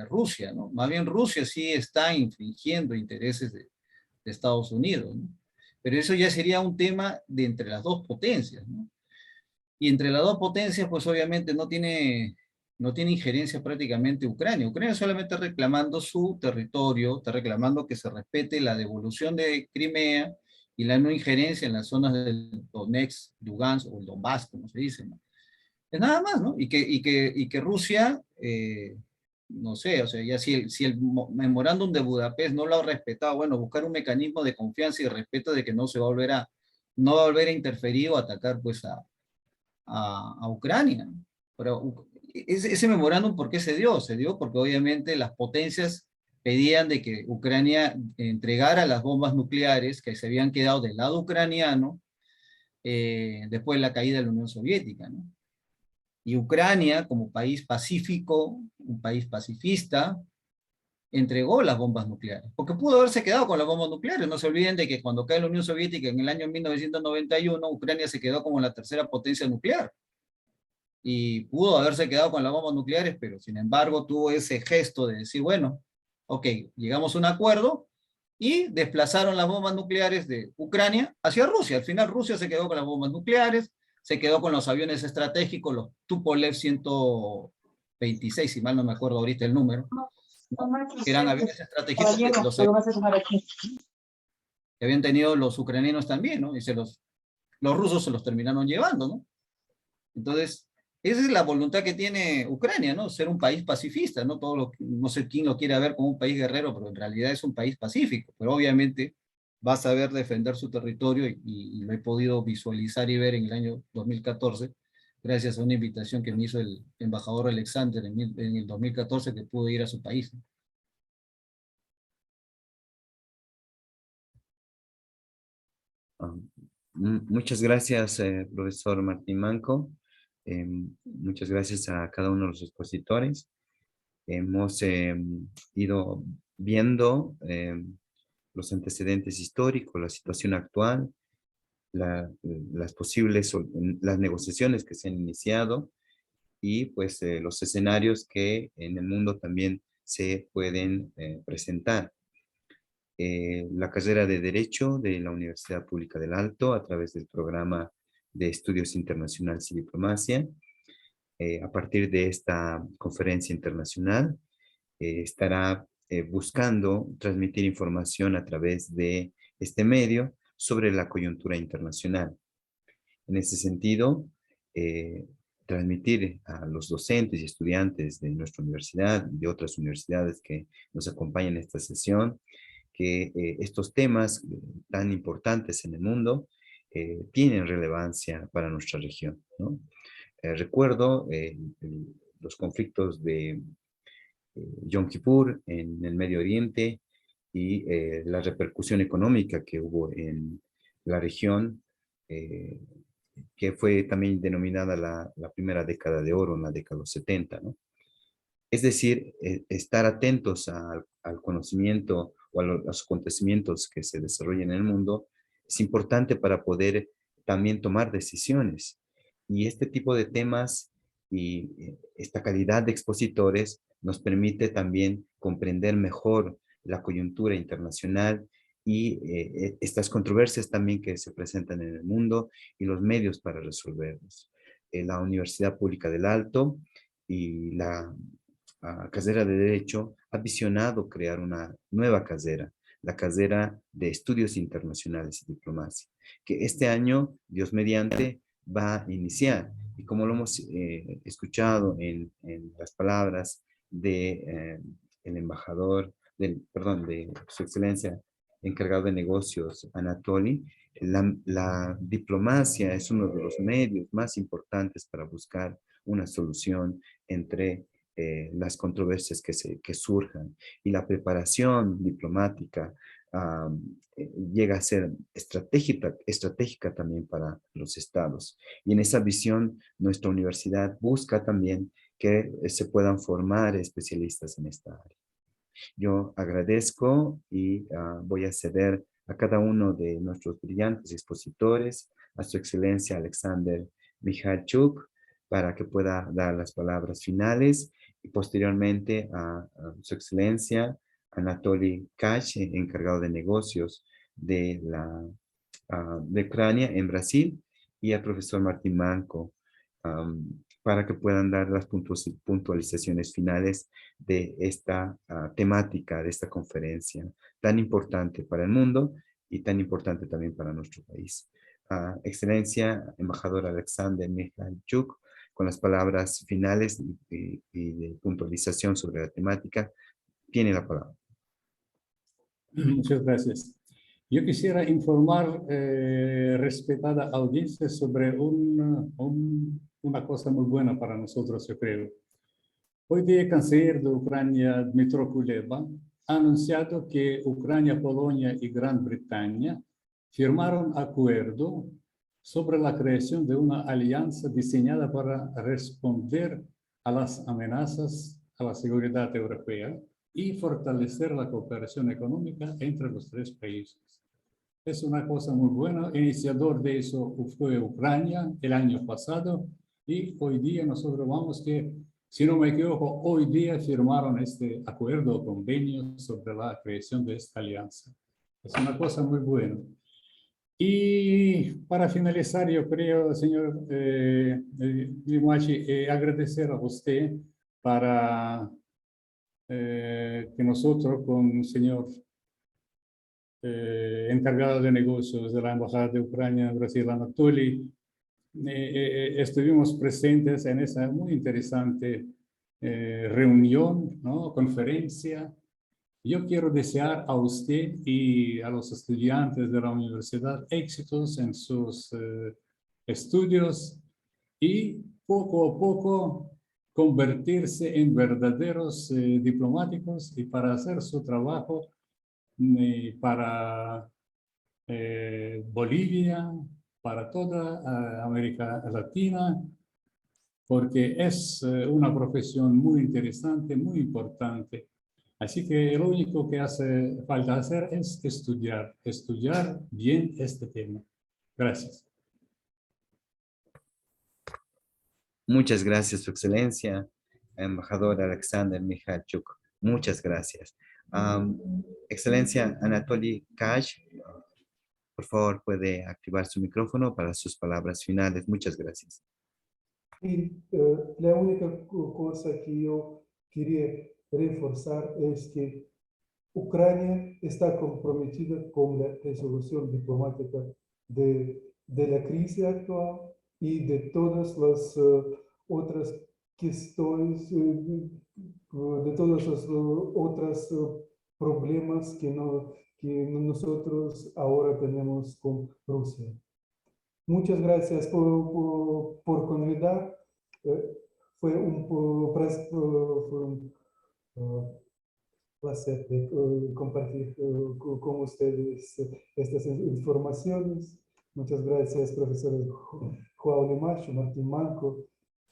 Rusia, ¿no? Más bien Rusia sí está infringiendo intereses de Estados Unidos, ¿no? Pero eso ya sería un tema de entre las dos potencias, ¿no? Y entre las dos potencias, pues obviamente no tiene injerencia prácticamente Ucrania. Ucrania solamente está reclamando su territorio, está reclamando que se respete la devolución de Crimea y la no injerencia en las zonas del Donetsk, Lugansk o el Donbass, como se dice, ¿no? Es nada más, ¿no? Y que Rusia, no sé, o sea, ya si el memorándum de Budapest no lo ha respetado, bueno, buscar un mecanismo de confianza y respeto de que no se va a volver no va a volver a interferir o atacar, pues, a Ucrania. Pero ese memorándum, ¿por qué se dio? Se dio porque obviamente las potencias pedían de que Ucrania entregara las bombas nucleares que se habían quedado del lado ucraniano después de la caída de la Unión Soviética, ¿no? Y Ucrania, como país pacífico, un país pacifista, entregó las bombas nucleares, porque pudo haberse quedado con las bombas nucleares. No se olviden de que cuando cae la Unión Soviética en el año 1991, Ucrania se quedó como la tercera potencia nuclear. Y pudo haberse quedado con las bombas nucleares, pero sin embargo tuvo ese gesto de decir, bueno, ok, llegamos a un acuerdo y desplazaron las bombas nucleares de Ucrania hacia Rusia. Al final Rusia se quedó con las bombas nucleares, se quedó con los aviones estratégicos, los Tupolev 126, si mal no me acuerdo ahorita el número, ¿no? Que eran aviones estratégicos que habían tenido los ucranianos también, ¿no? Y los rusos se los terminaron llevando, ¿no? Entonces, esa es la voluntad que tiene Ucrania, ¿no? Ser un país pacifista, ¿no? No sé quién lo quiere ver como un país guerrero, pero en realidad es un país pacífico. Pero obviamente va a saber defender su territorio y lo he podido visualizar y ver en el año 2014, gracias a una invitación que me hizo el embajador Alexander en el 2014, que pudo ir a su país, ¿no? Muchas gracias, profesor Martín Manco. Muchas gracias a cada uno de los expositores. Hemos ido viendo los antecedentes históricos, la situación actual, las negociaciones que se han iniciado y pues los escenarios que en el mundo también se pueden presentar. La carrera de Derecho de la Universidad Pública del Alto a través del programa de Estudios Internacionales y Diplomacia. A partir de esta conferencia internacional, estará buscando transmitir información a través de este medio sobre la coyuntura internacional. En ese sentido, transmitir a los docentes y estudiantes de nuestra universidad y de otras universidades que nos acompañan en esta sesión, que estos temas tan importantes en el mundo tienen relevancia para nuestra región, ¿no? Recuerdo los conflictos de Yom Kippur en el Medio Oriente y la repercusión económica que hubo en la región, que fue también denominada la primera década de oro, en la década de los 70, ¿no? Es decir, estar atentos al conocimiento o a los acontecimientos que se desarrollan en el mundo es importante para poder también tomar decisiones. Y este tipo de temas y esta calidad de expositores nos permite también comprender mejor la coyuntura internacional y estas controversias también que se presentan en el mundo y los medios para resolverlos. La Universidad Pública del Alto y la carrera de Derecho ha visionado crear una nueva carrera, la carrera de Estudios Internacionales y Diplomacia, que este año, Dios mediante, va a iniciar. Y como lo hemos escuchado en las palabras de el embajador, perdón, de su excelencia encargado de negocios, Anatoly, la diplomacia es uno de los medios más importantes para buscar una solución entre las controversias que surjan, y la preparación diplomática llega a ser estratégica también para los estados. Y en esa visión, nuestra universidad busca también que se puedan formar especialistas en esta área. Yo agradezco y voy a ceder a cada uno de nuestros brillantes expositores, a su excelencia Alexander Michalchuk, para que pueda dar las palabras finales, y posteriormente a su excelencia Anatoly Kash, encargado de negocios de Ucrania en Brasil, y al profesor Martín Manco, para que puedan dar las puntualizaciones finales de esta temática, de esta conferencia tan importante para el mundo y tan importante también para nuestro país. Excelencia, embajador Alexander Michalchuk, con las palabras finales y de puntualización sobre la temática, tiene la palabra. Muchas gracias. Yo quisiera informar, respetada audiencia, sobre una cosa muy buena para nosotros, yo creo. Hoy día, el canciller de Ucrania, Dmytro Kuleba, ha anunciado que Ucrania, Polonia y Gran Bretaña firmaron acuerdo sobre la creación de una alianza diseñada para responder a las amenazas a la seguridad europea y fortalecer la cooperación económica entre los tres países. Es una cosa muy buena. Iniciador de eso fue Ucrania el año pasado, y hoy día nosotros vamos que, si no me equivoco, hoy día firmaron este acuerdo o convenio sobre la creación de esta alianza. Es una cosa muy buena. Y para finalizar, yo creo, señor Limachi, agradecer a usted para que nosotros con el señor encargado de negocios de la Embajada de Ucrania en Brasil, Anatoly, estuvimos presentes en esa muy interesante reunión, ¿no? Conferencia. Yo quiero desear a usted y a los estudiantes de la universidad éxitos en sus estudios, y poco a poco convertirse en verdaderos diplomáticos, y para hacer su trabajo para Bolivia, para toda América Latina, porque es una profesión muy interesante, muy importante. Así que lo único que hace falta hacer es estudiar bien este tema. Gracias. Muchas gracias, Su Excelencia, embajador Alexander Michalchuk. Muchas gracias. Excelencia Anatoly Kash, por favor, puede activar su micrófono para sus palabras finales. Muchas gracias. Y la única cosa que yo quería reforzar es que Ucrania está comprometida con la resolución diplomática de la crisis actual y de todas las otras cuestiones, de todos los otros problemas que nosotros ahora tenemos con Rusia. Muchas gracias por convidar. Fue un placer de compartir con ustedes estas informaciones. Muchas gracias, profesores João Lemacho, Martín Manco,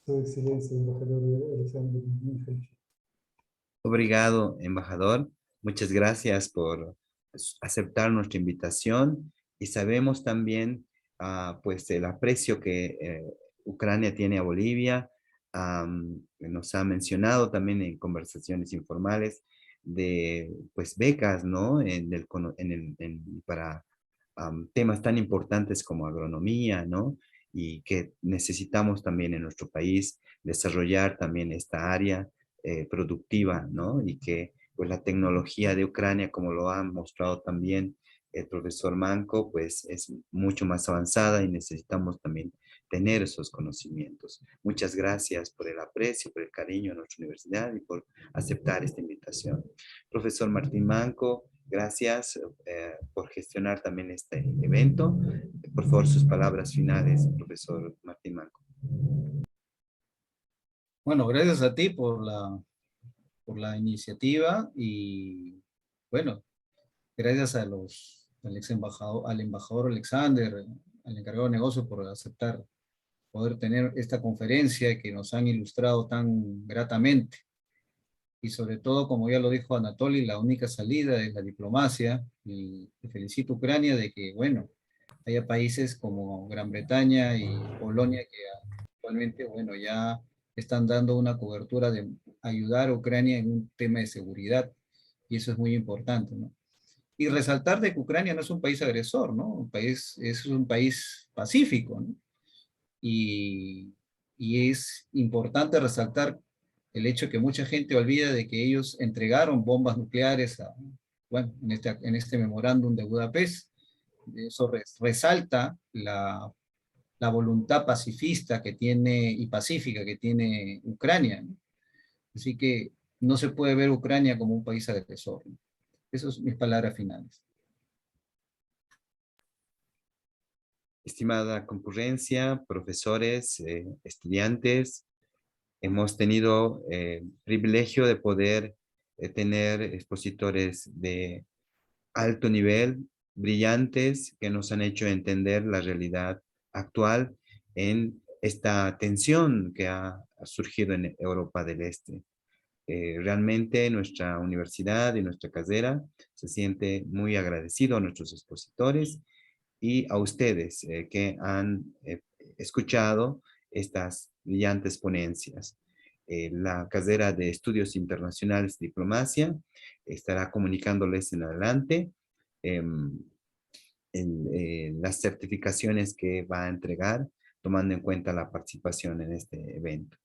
su excelencia, embajador Alexander Michalchuk. Obrigado, embajador. Muchas gracias por aceptar nuestra invitación y sabemos también pues el aprecio que Ucrania tiene a Bolivia. Nos ha mencionado también en conversaciones informales de pues becas, ¿no? Para temas tan importantes como agronomía, ¿no? Y que necesitamos también en nuestro país desarrollar también esta área productiva, ¿no? Y que pues la tecnología de Ucrania, como lo ha mostrado también el profesor Manco, pues es mucho más avanzada y necesitamos también tener esos conocimientos. Muchas gracias por el aprecio, por el cariño a nuestra universidad y por aceptar esta invitación. Profesor Martín Manco, gracias por gestionar también este evento. Por favor, sus palabras finales, profesor Martín Manco. Bueno, gracias a ti por la iniciativa y bueno, gracias al embajador Alexander, al encargado de negocios por aceptar poder tener esta conferencia que nos han ilustrado tan gratamente. Y sobre todo, como ya lo dijo Anatoly, la única salida es la diplomacia. Y felicito a Ucrania de que, bueno, haya países como Gran Bretaña y Polonia que actualmente, bueno, ya están dando una cobertura de ayudar a Ucrania en un tema de seguridad. Y eso es muy importante, ¿no? Y resaltar de que Ucrania no es un país agresor, ¿no? Es un país pacífico, ¿no? Y es importante resaltar el hecho que mucha gente olvida de que ellos entregaron bombas nucleares bueno, en este memorándum de Budapest. Eso resalta la voluntad pacifista que tiene y pacífica que tiene Ucrania, ¿no? Así que no se puede ver Ucrania como un país agresor, ¿no? Esas son mis palabras finales. Estimada concurrencia, profesores, estudiantes, hemos tenido el privilegio de poder tener expositores de alto nivel, brillantes, que nos han hecho entender la realidad actual en esta tensión que ha surgido en Europa del Este. Realmente nuestra universidad y nuestra carrera se siente muy agradecido a nuestros expositores y a ustedes que han escuchado estas brillantes ponencias. La carrera de Estudios Internacionales Diplomacia estará comunicándoles en adelante las certificaciones que va a entregar, tomando en cuenta la participación en este evento.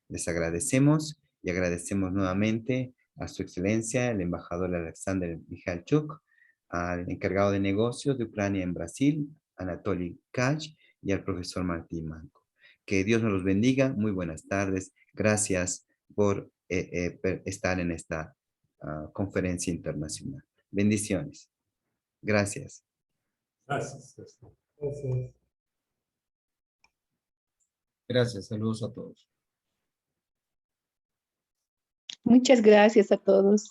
Les agradecemos y agradecemos nuevamente a su excelencia, el embajador Alexander Michalchuk, al encargado de negocios de Ucrania en Brasil, Anatoly Kach, y al profesor Martín Manco. Que Dios nos los bendiga. Muy buenas tardes. Gracias por estar en esta conferencia internacional. Bendiciones. Gracias. Gracias. Gracias. Gracias, saludos a todos. Muchas gracias a todos.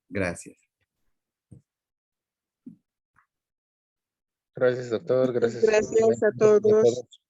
Gracias. Gracias, doctor. Gracias. Gracias a todos.